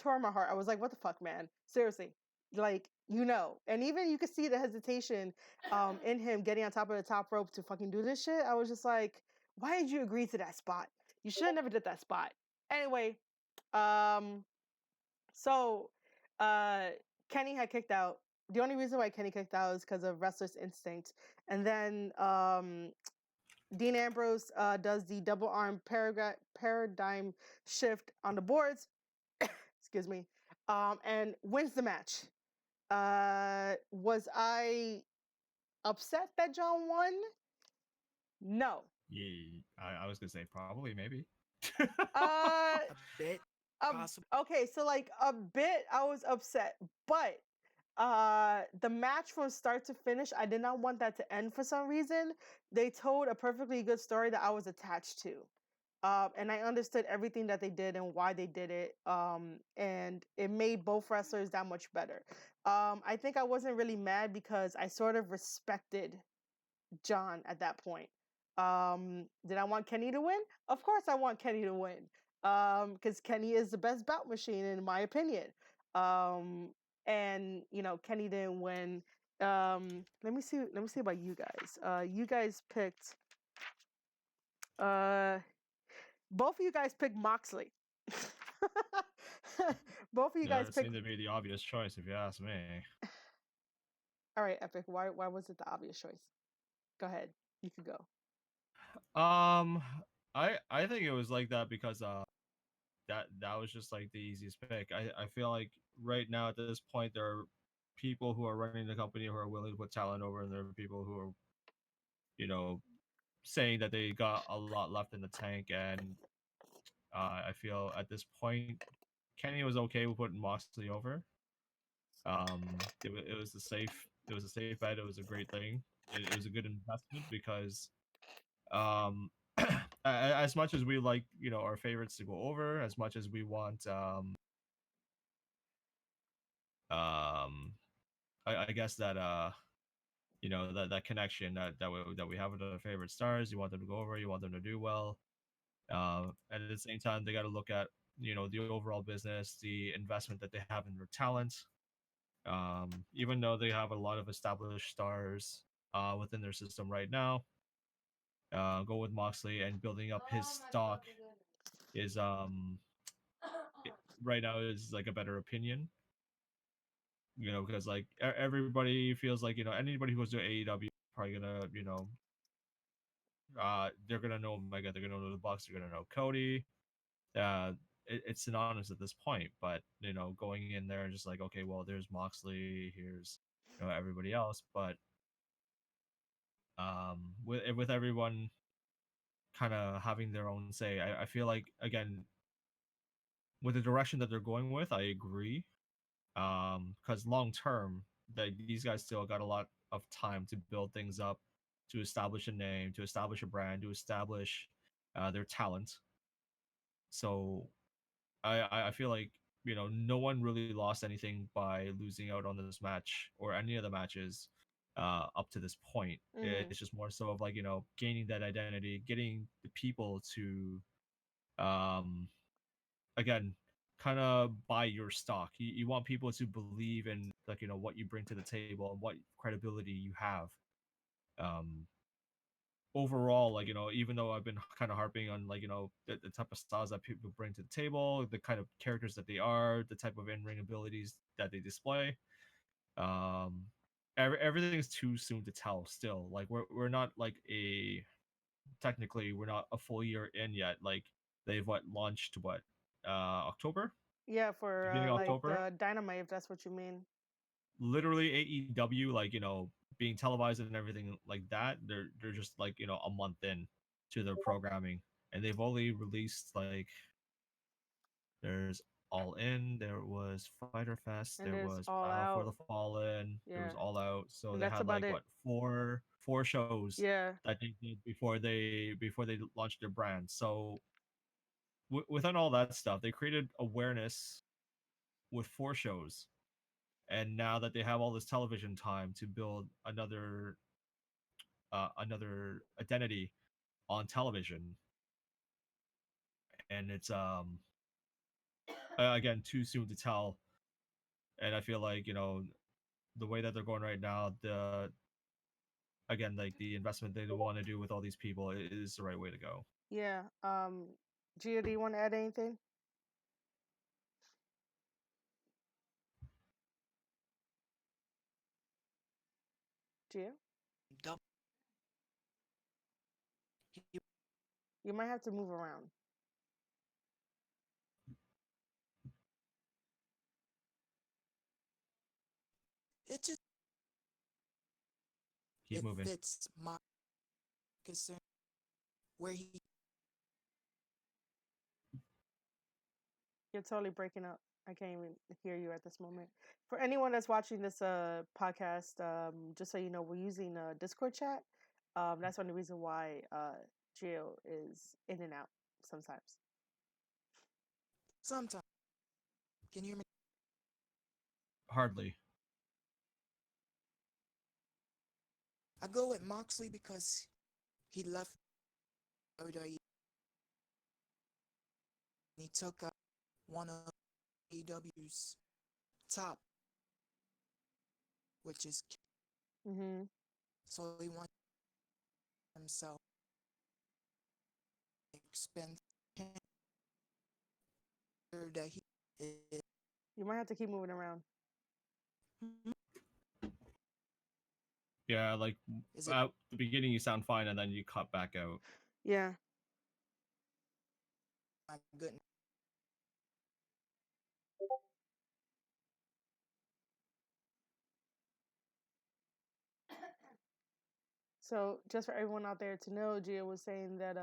tore my heart. I was like, what the fuck, man? Seriously. Like, and even you could see the hesitation in him getting on top of the top rope to fucking do this shit. I was just like, why did you agree to that spot? You should have never did that spot. Anyway, so Kenny had kicked out. The only reason why Kenny kicked out is because of wrestler's instinct. And then Dean Ambrose does the double arm paradigm shift on the boards, excuse me, and wins the match. Was I upset that John won? No. Yeah, I was gonna say probably, maybe. Uh, A bit possible. okay, so like a bit, I was upset, but the match from start to finish, I did not want that to end for some reason. They told a perfectly good story that I was attached to. And I understood everything that they did and why they did it. And it made both wrestlers that much better. I think I wasn't really mad because I sort of respected John at that point. Did I want Kenny to win? Of course I want Kenny to win. Because Kenny is the best bout machine in my opinion. And Kenny didn't win. Let me see about you guys. You guys picked both of you guys picked Moxley. Both of you guys It picked. seemed to be the obvious choice, if you ask me. All right, Epik. Why was it the obvious choice? Go ahead. You could go. I think it was like that because that was just like the easiest pick. I feel like right now at this point there are people who are running the company who are willing to put talent over, and there are people who are, you know, saying that they got a lot left in the tank, and I feel at this point, Kenny was okay with putting Moxley over. It was a safe bet. It was a great thing. It was a good investment because um, as much as we like our favorites to go over, as much as we want um I guess that that connection that we have with our favorite stars. You want them to go over. You want them to do well. And at the same time, they got to look at the overall business, the investment that they have in their talent. Even though they have a lot of established stars within their system right now, go with Moxley and building up his stock is right now is like a better opinion. Because like everybody feels like anybody who goes to AEW probably gonna they're gonna know Omega, they're gonna know the Bucks, they're gonna know Cody. It's synonymous at this point, but going in there and just like, okay, well, there's Moxley, here's everybody else, but with everyone kind of having their own say, I feel like again with the direction that they're going with, I agree. Because long term, these guys still got a lot of time to build things up, to establish a name, to establish a brand, to establish their talent. So I feel like no one really lost anything by losing out on this match or any of the matches up to this point. Mm-hmm. It's just more so of like gaining that identity, getting the people to um again kind of buy your stock. You want people to believe in like what you bring to the table and what credibility you have. Um Overall, like even though I've been kind of harping on like the type of styles that people bring to the table, the kind of characters that they are, the type of in-ring abilities that they display, um everything's too soon to tell still. Like we're not like a technically we're not a full year in yet. Like they've launched October, Yeah, for beginning of like October. the Dynamite, if that's what you mean. Literally AEW, like being televised and everything like that, they're just like a month in to their programming, and they've only released like there's All In, there was Fighter Fest, And there there's was All Battle for Out. the Fallen, there was Yeah. All Out. So And they that's had about like it. what four shows Yeah. that they did before they launched their brand. So within all that stuff, they created awareness with four shows, and now that they have all this television time to build another identity on television, and it's again too soon to tell. And I feel like the way that they're going right now, the again like the investment they want to do with all these people is the right way to go. Yeah. Gia, do you want to add anything? Gia? Double. You might have to move around. It just Keep it moving. fits my concern where he You're totally breaking up. I can't even hear you at this moment. For anyone that's watching this podcast, just so you know, we're using a Discord chat. That's the only reason why Gio is in and out sometimes. sometimes can you hear me? Hardly. I go with Moxley because he left WWE. He took one of AEW's top, which is Mm-hmm. so he wants himself expend that he is. You might have to keep moving around. Yeah, like Is it at the beginning you sound fine and then you cut back out. Yeah. my goodness? So just for everyone out there to know, Gia was saying that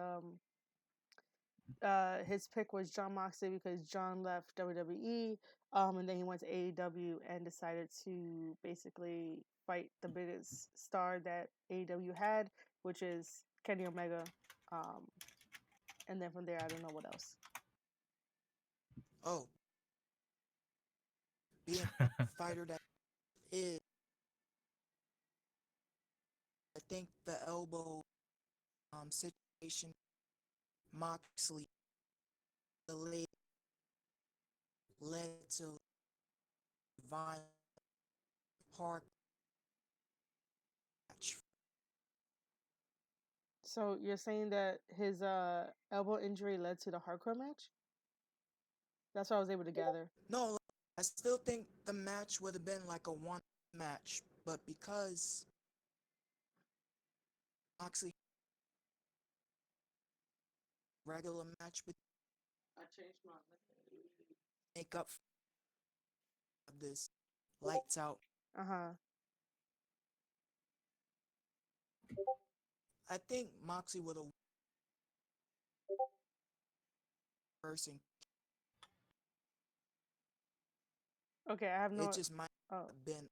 his pick was Jon Moxley because John left WWE, and then he went to AEW and decided to basically fight the biggest star that AEW had, which is Kenny Omega. And then from there, I don't know what else. Oh, being a fighter that is, I think the elbow situation, Moxley, the late led to violent hard match. So you're saying that his elbow injury led to the hardcore match? That's what I was able to gather. No, I still think the match would have been like a one match, but because Moxley regular match would I changed my make up for this lights out. Uh-huh. I think Moxley would have person. Okay, I have It no. just might Oh, have been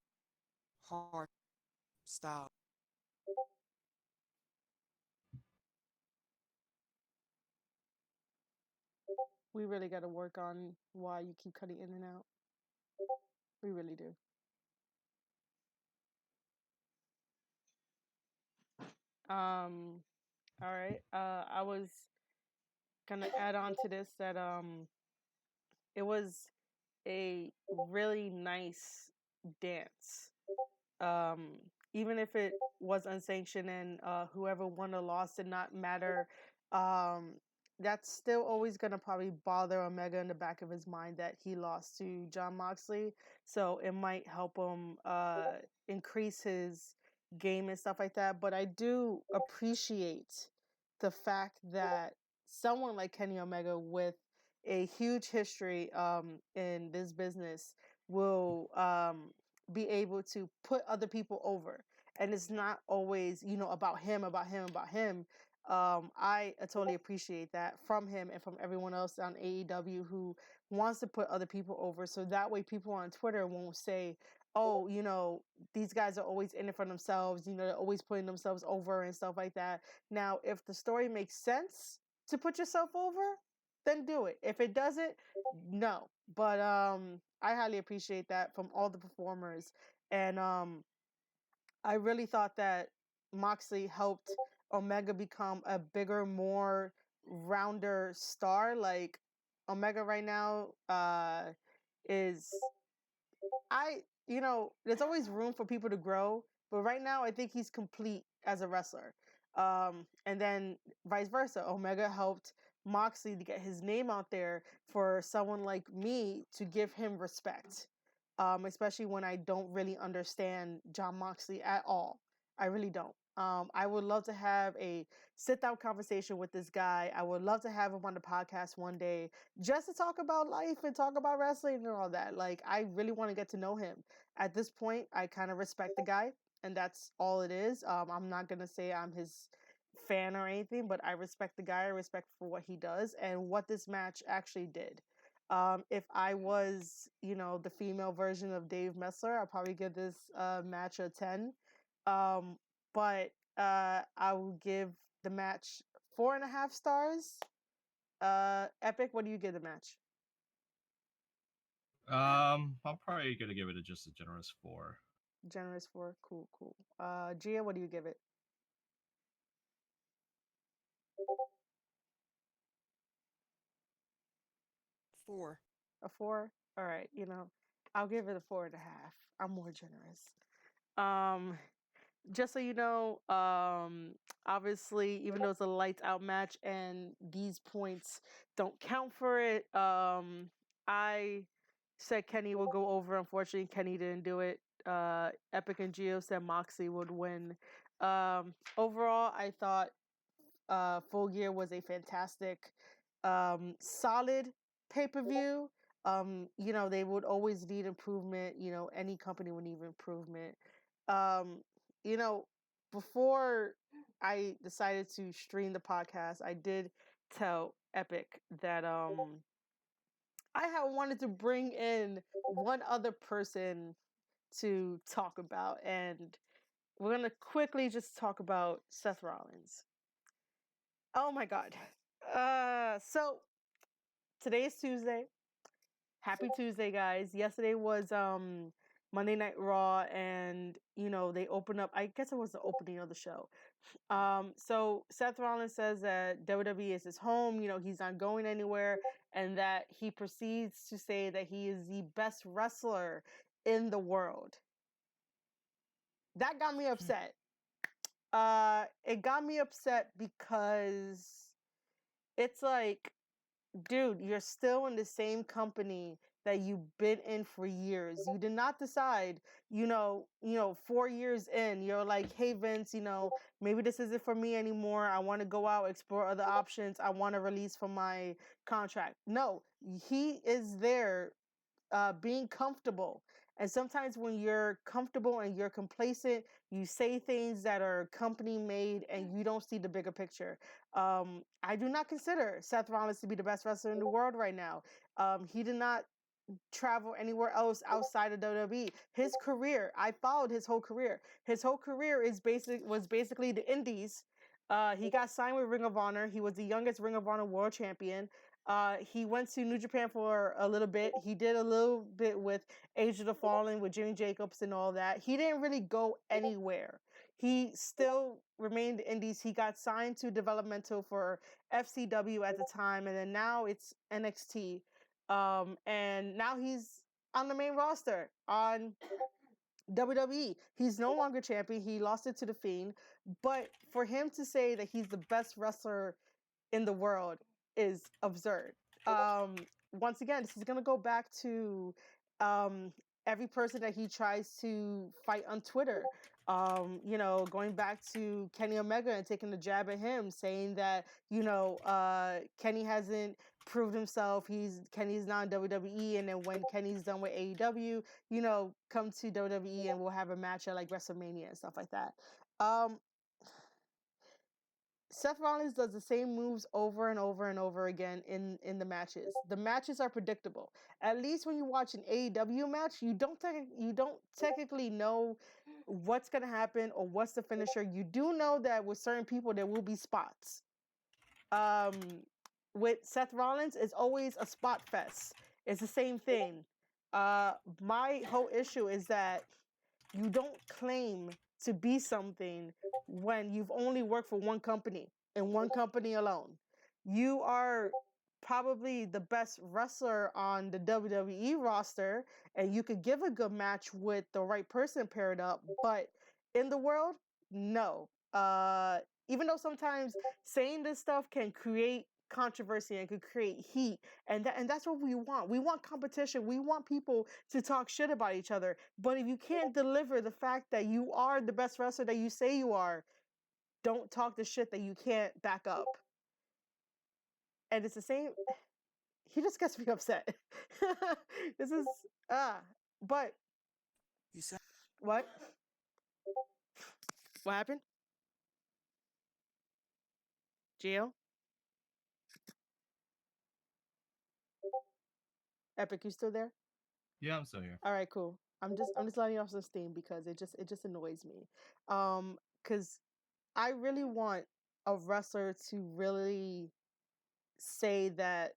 hard style. we really got to work on why you keep cutting in and out. We really do. All right. I was gonna add on to this that it was a really nice dance. Um, Even if it was unsanctioned and whoever won or lost did not matter, um, that's still always gonna probably bother Omega in the back of his mind that he lost to Jon Moxley. So it might help him increase his game and stuff like that. But I do appreciate the fact that someone like Kenny Omega with a huge history in this business will be able to put other people over. And it's not always, about him, about him, about him. I totally appreciate that from him and from everyone else on AEW who wants to put other people over. So that way people on Twitter won't say, oh, these guys are always in it for themselves, they're always putting themselves over and stuff like that. Now, if the story makes sense to put yourself over, then do it. If it doesn't, no. But I highly appreciate that from all the performers. And I really thought that Moxley helped Omega become a bigger, more rounder star. Like Omega right now is there's always room for people to grow, but right now I think he's complete as a wrestler. And then vice versa, Omega helped Moxley to get his name out there for someone like me to give him respect. Especially when I don't really understand Jon Moxley at all. I really don't. I would love to have a sit down conversation with this guy. I would love to have him on the podcast one day just to talk about life and talk about wrestling and all that. Like, I really want to get to know him. At this point, I kind of respect the guy, and that's all it is. I'm not going to say I'm his fan or anything, but I respect the guy. I respect for what he does and what this match actually did. If I was, the female version of Dave Messler, I'd probably give this match a 10. But I will give the match 4.5 stars. Epic, what do you give the match? I'm probably gonna give it just a generous 4. Generous 4. Cool, cool. Gia, what do you give it? 4. A 4? All right, I'll give it a 4.5. I'm more generous. Um, just so you know, obviously, even though it's a lights out match and these points don't count for it, I said Kenny will go over. Unfortunately, Kenny didn't do it. Epic and Gio said Moxley would win. Overall, I thought Full Gear was a fantastic, solid pay-per-view. They would always need improvement. Any company would need improvement. Um, you know, before I decided to stream the podcast, I did tell Epik that I had wanted to bring in one other person to talk about, and we're gonna quickly just talk about Seth Rollins. Oh my god. So today is Tuesday. Happy Tuesday, guys. Yesterday was Monday Night Raw, and they opened up, I guess it was the opening of the show. So Seth Rollins says that WWE is his home, he's not going anywhere, and that he proceeds to say that he is the best wrestler in the world. That got me upset. It got me upset because it's like, dude, you're still in the same company that you've been in for years. You did not decide, 4 years in, you're like, hey Vince, maybe this isn't for me anymore. I want to go out, explore other options. I want to release from my contract. No, he is there being comfortable. And sometimes when you're comfortable and you're complacent, you say things that are company made and you don't see the bigger picture. I do not consider Seth Rollins to be the best wrestler in the world right now. He did not travel anywhere else outside of WWE. His career, I followed his whole career. His whole career was basically the Indies. He got signed with Ring of Honor. He was the youngest Ring of Honor world champion. He went to New Japan for a little bit. He did a little bit with Age of the Fallen with Jimmy Jacobs and all that. He didn't really go anywhere. He still remained the Indies. He got signed to developmental for FCW at the time, and then now it's NXT. And now he's on the main roster on WWE. He's no longer champion. He lost it to The Fiend. But for him to say that he's the best wrestler in the world is absurd. Once again, this is going to go back to every person that he tries to fight on Twitter. Going back to Kenny Omega and taking a jab at him, saying that, Kenny hasn't proved himself. Kenny's not in WWE, and then when Kenny's done with AEW, come to WWE and we'll have a match at like WrestleMania and stuff like that. Seth Rollins does the same moves over and over and over again in the matches. The matches are predictable. At least when you watch an AEW match, you don't technically know what's gonna happen or what's the finisher. You do know that with certain people there will be spots. With Seth Rollins, it's always a spot fest. It's the same thing. My whole issue is that you don't claim to be something when you've only worked for one company and one company alone. You are probably the best wrestler on the WWE roster, and you could give a good match with the right person paired up, but in the world, no. Even though sometimes saying this stuff can create controversy and could create heat, and that's what we want. We want competition. We want people to talk shit about each other. But if you can't deliver the fact that you are the best wrestler that you say you are, don't talk the shit that you can't back up. And it's the same. He just gets me upset. This is but You said what? What happened? Gio? Epik, you still there? Yeah, I'm still here. All right, cool. I'm just letting you off some steam because it just annoys me. Because I really want a wrestler to really say that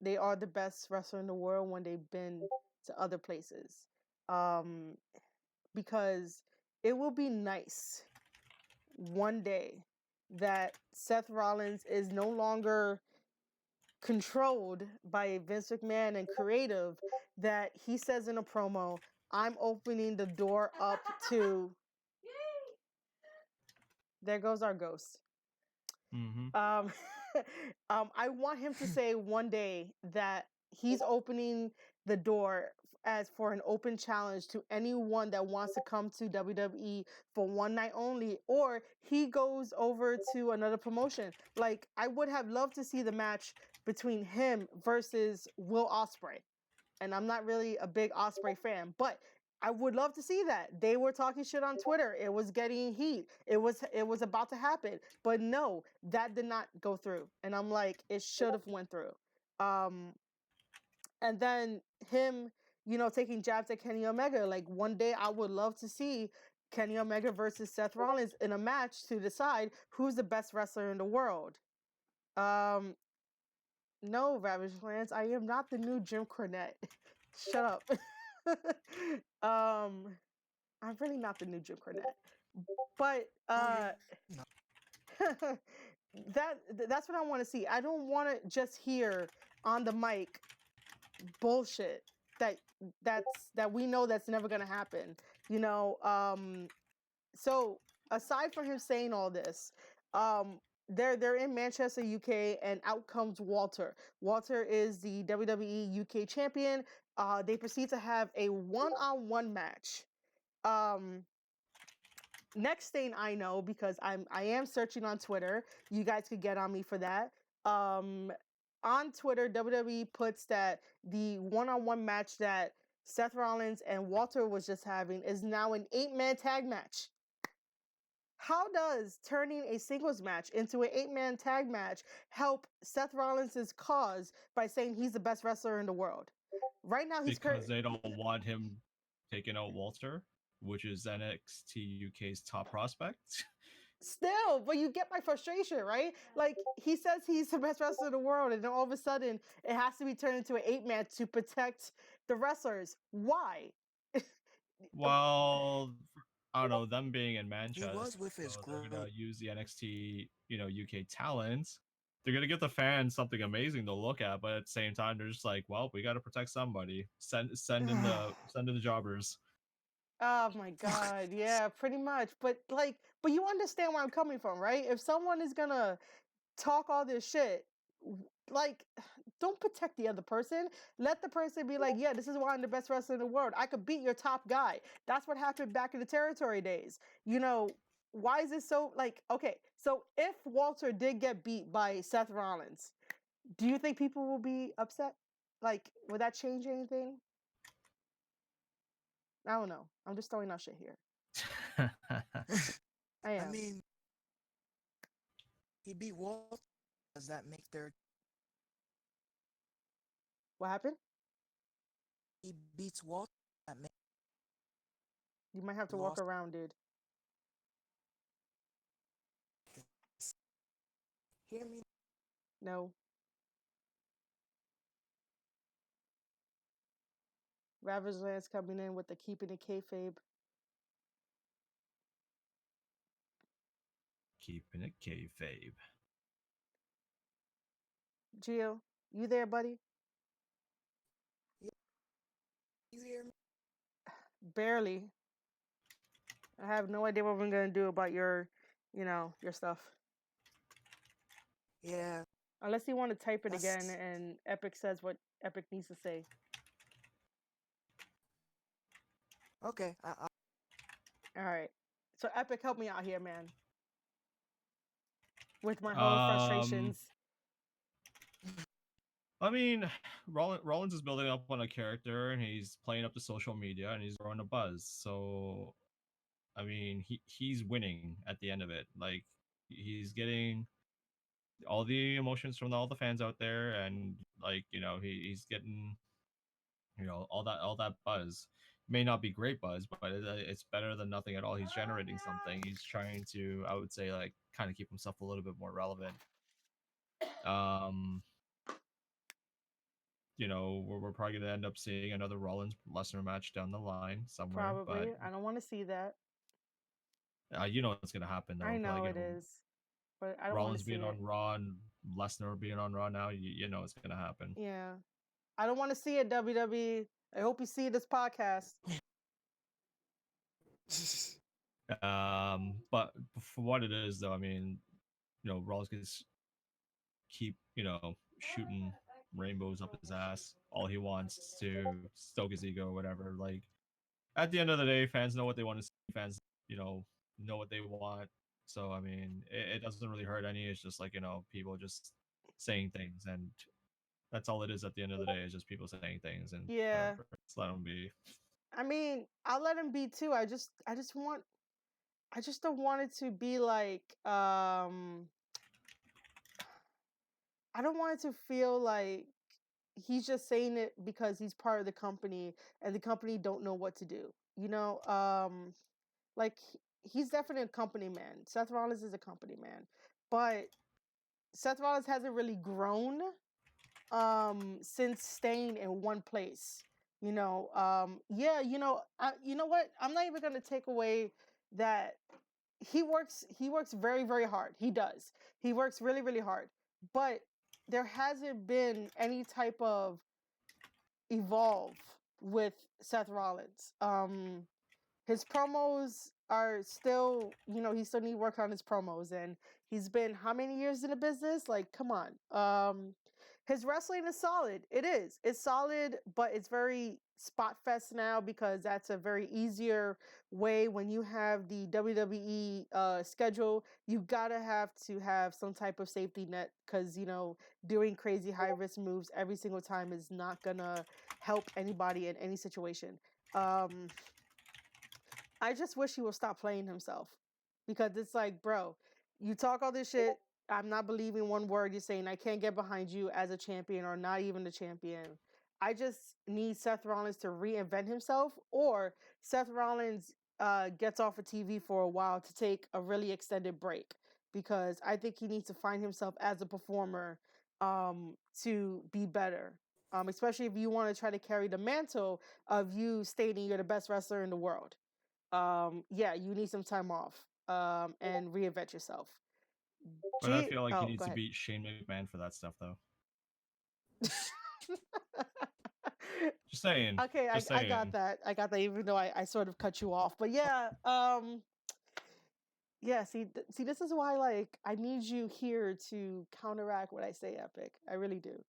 they are the best wrestler in the world when they've been to other places. Because it will be nice one day that Seth Rollins is no longer controlled by Vince McMahon and creative, that he says in a promo, I'm opening the door up to... There goes our ghost. Mm-hmm. I want him to say one day that he's opening the door as for an open challenge to anyone that wants to come to WWE for one night only, or he goes over to another promotion. Like, I would have loved to see the match between him versus Will Ospreay. And I'm not really a big Ospreay fan, but I would love to see that. They were talking shit on Twitter. It was getting heat. It was about to happen. But no, that did not go through. And I'm like, it should have went through. And then him, taking jabs at Kenny Omega. Like, one day I would love to see Kenny Omega versus Seth Rollins in a match to decide who's the best wrestler in the world. No, Ravage Lance, I am not the new Jim Cornette. Shut up. I'm really not the new Jim Cornette. But No. that's what I want to see. I don't want to just hear on the mic bullshit that we know that's never gonna happen. So aside from him saying all this, they're in Manchester, UK, and out comes Walter. Walter is the WWE UK champion. They proceed to have a one-on-one match. Next thing I know, because I am searching on Twitter, you guys could get on me for that. On Twitter, WWE puts that the one-on-one match that Seth Rollins and Walter was just having is now an 8-man tag match. How does turning a singles match into an 8-man tag match help Seth Rollins' cause by saying he's the best wrestler in the world? Right now, he's because they don't want him taking out Walter, which is NXT UK's top prospect. Still, but you get my frustration, right? Like, he says he's the best wrestler in the world, and then all of a sudden it has to be turned into an 8-man to protect the wrestlers. Why? Well, I don't know, them being in Manchester, He was with his so they're group. gonna use the NXT, UK talents. They're gonna give the fans something amazing to look at, but at the same time, they're just like, well, we got to protect somebody. Send in the jobbers. Oh my God, yeah, pretty much. But you understand where I'm coming from, right? If someone is gonna talk all this shit, like, don't protect the other person. Let the person be like, yeah, this is why I'm the best wrestler in the world. I could beat your top guy. That's what happened back in the territory days. Why is it so, like, okay, so if Walter did get beat by Seth Rollins, do you think people will be upset? Like, would that change anything? I don't know. I'm just throwing out shit here. I am. I mean, he beat Walt. Does that make their? What happened? He beats Walt. That make You might have to walk lost. around, dude. Hear me? No. Ravage Lance coming in with the keeping it kayfabe. Keeping it kayfabe. Gio, you there, buddy? You hear me? Barely. I have no idea what we're gonna do about your stuff. Yeah. Unless you want to type it That's- again and Epik says what Epik needs to say. Okay. All right. So Epik, help me out here, man. With my whole frustrations. I mean, Rollins is building up on a character, and he's playing up the social media, and he's growing a buzz. So, I mean, he's winning at the end of it. Like, he's getting all the emotions from all the fans out there, and like, he's getting all that buzz. May not be great buzz, but it's better than nothing at all. He's generating something. He's trying to, I would say, like, kind of keep himself a little bit more relevant. We're probably going to end up seeing another Rollins Lesnar match down the line somewhere. Probably. I don't want to see that. But what's going to happen though. I know like, it is, but I don't want Rollins to see being it. on Raw and Lesnar being on Raw now. You know it's going to happen. Yeah, I don't want to see it. WWE. I hope you see this podcast. But for what it is, though, I mean, Rollins can keep, shooting rainbows up his ass all he wants to stoke his ego or whatever. Like, at the end of the day, fans know what they want to see. Fans, know what they want. So, I mean, it doesn't really hurt any. It's just like, people just saying things, and that's all it is at the end of the day, is just people saying things, and Yeah. whatever. Just let them be. I mean, I'll let him be too. I just don't want it to be like I don't want it to feel like he's just saying it because he's part of the company and the company don't know what to do. You know, like he's definitely a company man. Seth Rollins is a company man, but Seth Rollins hasn't really grown since staying in one place. Yeah, you know what? I'm not even going to take away that he works very very hard. He does. He works really really hard. But there hasn't been any type of evolve with Seth Rollins. His promos are still, he still need work on his promos, and he's been how many years in the business? Like, come on. His wrestling is solid. It is. It's solid, but it's very spot fest now because that's a very easier way when you have the WWE schedule. You gotta have some type of safety net because doing crazy high risk moves every single time is not gonna help anybody in any situation. Um, I just wish he would stop playing himself because it's like, bro, you talk all this shit. I'm not believing one word you're saying. I can't get behind you as a champion or not even the champion. I just need Seth Rollins to reinvent himself, or Seth Rollins gets off of TV for a while to take a really extended break because I think he needs to find himself as a performer to be better. Especially if you want to try to carry the mantle of you stating you're the best wrestler in the world. Yeah, you need some time off and reinvent yourself. But I feel like he Oh, needs go to ahead. beat Shane McMahon for that stuff, though. Just saying. Okay, Just I got saying. that. I got that, even though I sort of cut you off. But yeah, yeah, see, this is why, like, I need you here to counteract what I say, Epic. I really do.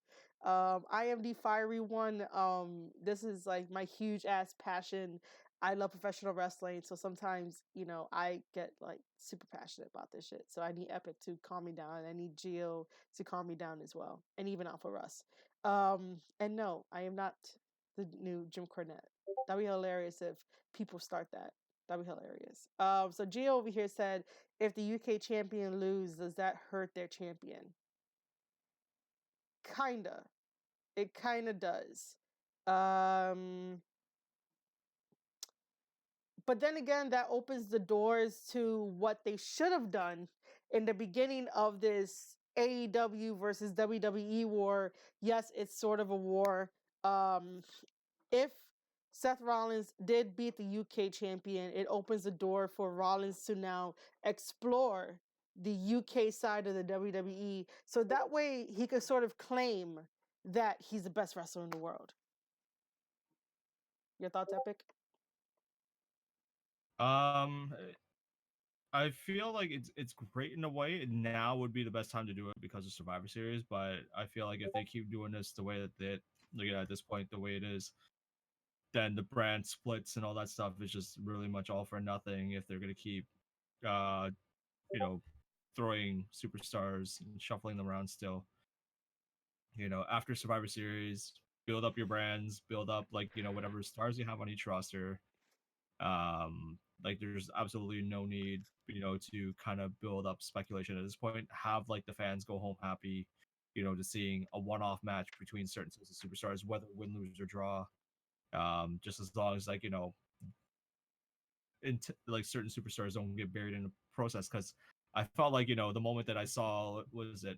I am the fiery one. This is like my huge ass passion. I love professional wrestling, so sometimes, I get like super passionate about this shit. So I need Epic to calm me down. I need Gio to calm me down as well, and even Alpha Russ. And no, I am not the new Jim Cornette. That'd be hilarious if people start that. That'd be hilarious. So Gio over here said, if the UK champion lose, does that hurt their champion? Kinda. It kinda does. But then again, that opens the doors to what they should have done in the beginning of this AEW versus WWE war. Yes, it's sort of a war. If Seth Rollins did beat the UK champion, it opens the door for Rollins to now explore the UK side of the WWE. So that way he could sort of claim that he's the best wrestler in the world. Your thoughts, Epic? Um, I feel like it's great in a way. Now would be the best time to do it because of Survivor Series, but I feel like if they keep doing this the way that at this point the way it is, then the brand splits and all that stuff is just really much all for nothing if they're gonna keep uh you know throwing superstars and shuffling them around still. After Survivor Series, build up your brands, build up whatever stars you have on each roster. Like there's absolutely no need, to kind of build up speculation at this point. Have like the fans go home happy, to seeing a one-off match between certain sets of superstars, whether win, lose, or draw. Just as long as like certain superstars don't get buried in the process. Because I felt like the moment that I saw was it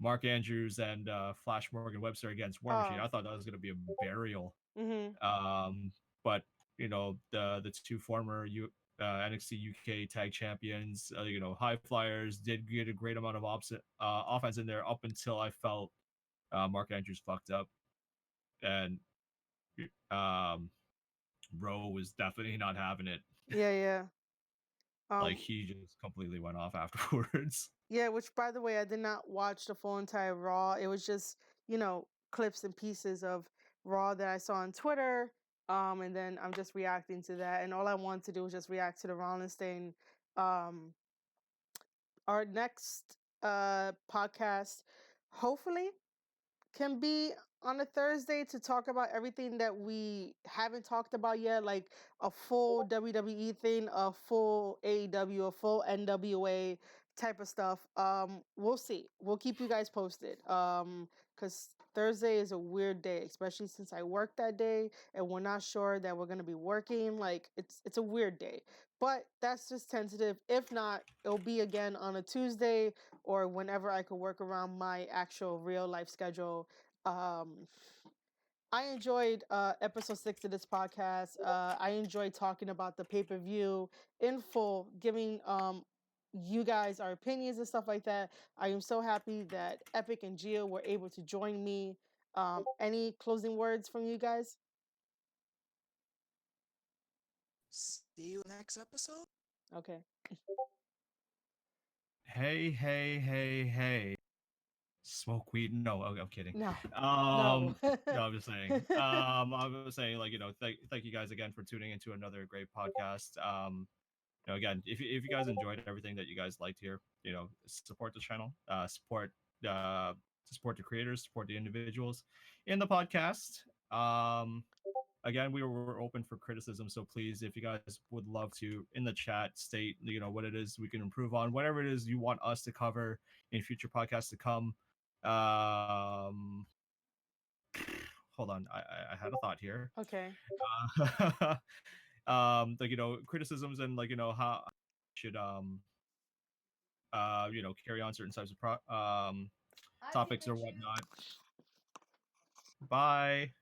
Mark Andrews and Flash Morgan Webster against War Machine, I thought that was going to be a burial. Mm-hmm. But the two former NXT UK tag champions, high flyers, did get a great amount of offense in there up until I felt Mark Andrews fucked up, and Rowe was definitely not having it. Yeah. Like he just completely went off afterwards. Yeah, which by the way, I did not watch the full entire Raw. It was just, clips and pieces of Raw that I saw on Twitter. And then I'm just reacting to that. And all I wanted to do was just react to the Rollins thing. Um, our next podcast hopefully can be on a Thursday to talk about everything that we haven't talked about yet, like a full WWE thing, a full AEW, a full NWA type of stuff. We'll see. We'll keep you guys posted. Because Thursday is a weird day, especially since I work that day and we're not sure that we're gonna be working. Like it's a weird day. But that's just tentative. If not, it'll be again on a Tuesday or whenever I could work around my actual real life schedule. Um, I enjoyed episode 6 of this podcast. I enjoyed talking about the pay per view in full, giving you guys our opinions and stuff like that. I am so happy that Epik and Gio were able to join me. Any closing words from you guys? See you next episode. Okay. Hey. Smoke weed? No, I'm kidding. No. No, No. I'm just saying. I was saying, like, thank you guys again for tuning into another great podcast. Again, if you guys enjoyed everything that you guys liked here, support the channel, support the creators, support the individuals in the podcast. Again, we're open for criticism, so please, if you guys would love to in the chat state what it is we can improve on, whatever it is you want us to cover in future podcasts to come. um Hold on, I had a thought here. Okay. Criticisms and how should carry on certain types of topics or whatnot. Bye.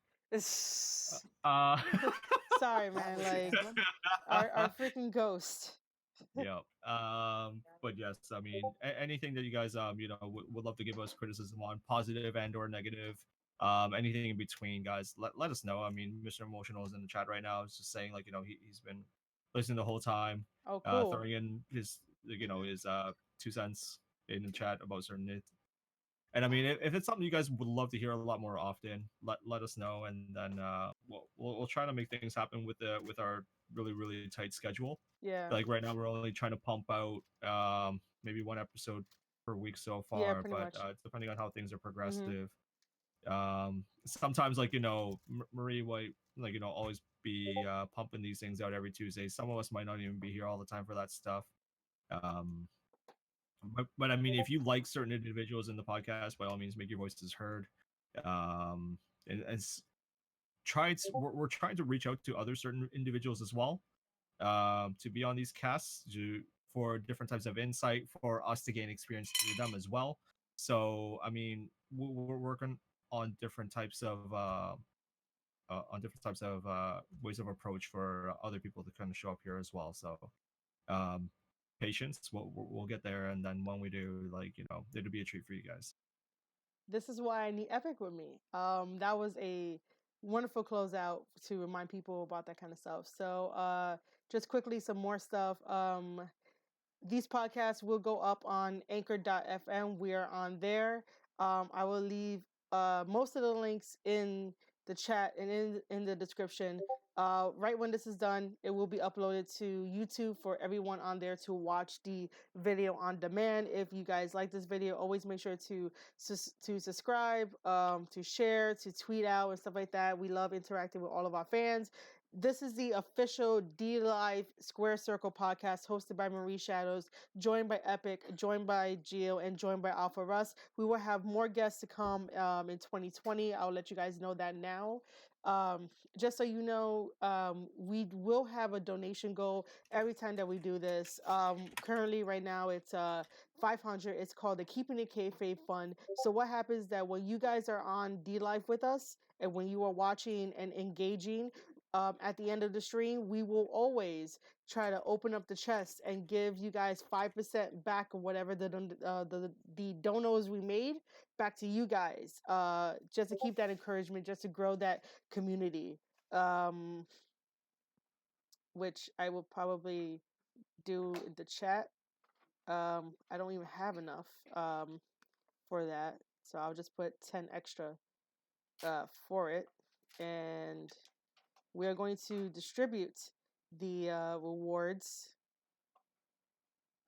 uh Sorry, That man. was Like random. our freaking ghost. Yeah. But yes, I mean, anything that you guys would love to give us criticism on, positive and or negative, anything in between, guys, let us know. I mean, Mr. Emotional is in the chat right now. It's just saying, like, he's been listening the whole time, Oh, cool. throwing in his his 2 cents in the chat about certain it. And I mean, if it's something you guys would love to hear a lot more often, let us know, and then we'll try to make things happen with our really tight schedule. Yeah. Like right now, we're only trying to pump out maybe one episode per week so Yeah, far, pretty but much. depending on how things are Mm-hmm. progressive, sometimes Marie might always be pumping these things out every Tuesday. Some of us might not even be here all the time for that stuff. Um, but I mean, if you like certain individuals in the podcast, by all means, make your voices heard. And we're trying to reach out to other certain individuals as well, to be on these casts for different types of insight for us to gain experience through them as well. So I mean, we're working on different types of ways of approach for other people to kind of show up here as well. So um patience, we'll get there, and then when we do, it'll be a treat for you guys. This is why I need Epik with me. That was a wonderful closeout to remind people about that kind of stuff. So just quickly, some more stuff. These podcasts will go up on anchor.fm. We are on there. I will leave most of the links in the chat and in the description. Right when this is done, it will be uploaded to YouTube for everyone on there to watch the video on demand. If you guys like this video, always make sure to subscribe, to share, to tweet out and stuff like that. We love interacting with all of our fans. This is the official D Live Square Circle podcast hosted by Marie Shadows, joined by Epik, joined by Gio, and joined by Alpha Russ. We will have more guests to come in 2020. I'll let you guys know that now. Just so you know, we will have a donation goal every time that we do this. Currently, right now, it's 500. It's called the Keeping It Kayfabe Fund. So what happens is that when you guys are on D Live with us, and when you are watching and engaging, at the end of the stream, we will always try to open up the chest and give you guys 5% back of whatever the donos we made back to you guys, just to keep that encouragement, just to grow that community, which I will probably do in the chat. I don't even have enough for that, so I'll just put 10 extra for it, and we are going to distribute the rewards.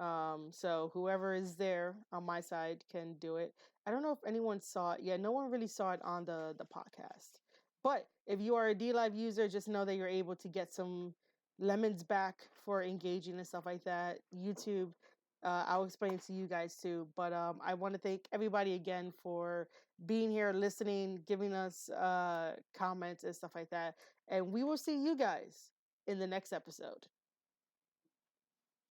So whoever is there on my side can do it. I don't know if anyone saw it. Yeah, no one really saw it on the podcast. But if you are a D Live user, just know that you're able to get some lemons back for engaging and stuff like that. YouTube, I'll explain to you guys too. But I want to thank everybody again for being here, listening, giving us comments and stuff like that. And we will see you guys in the next episode.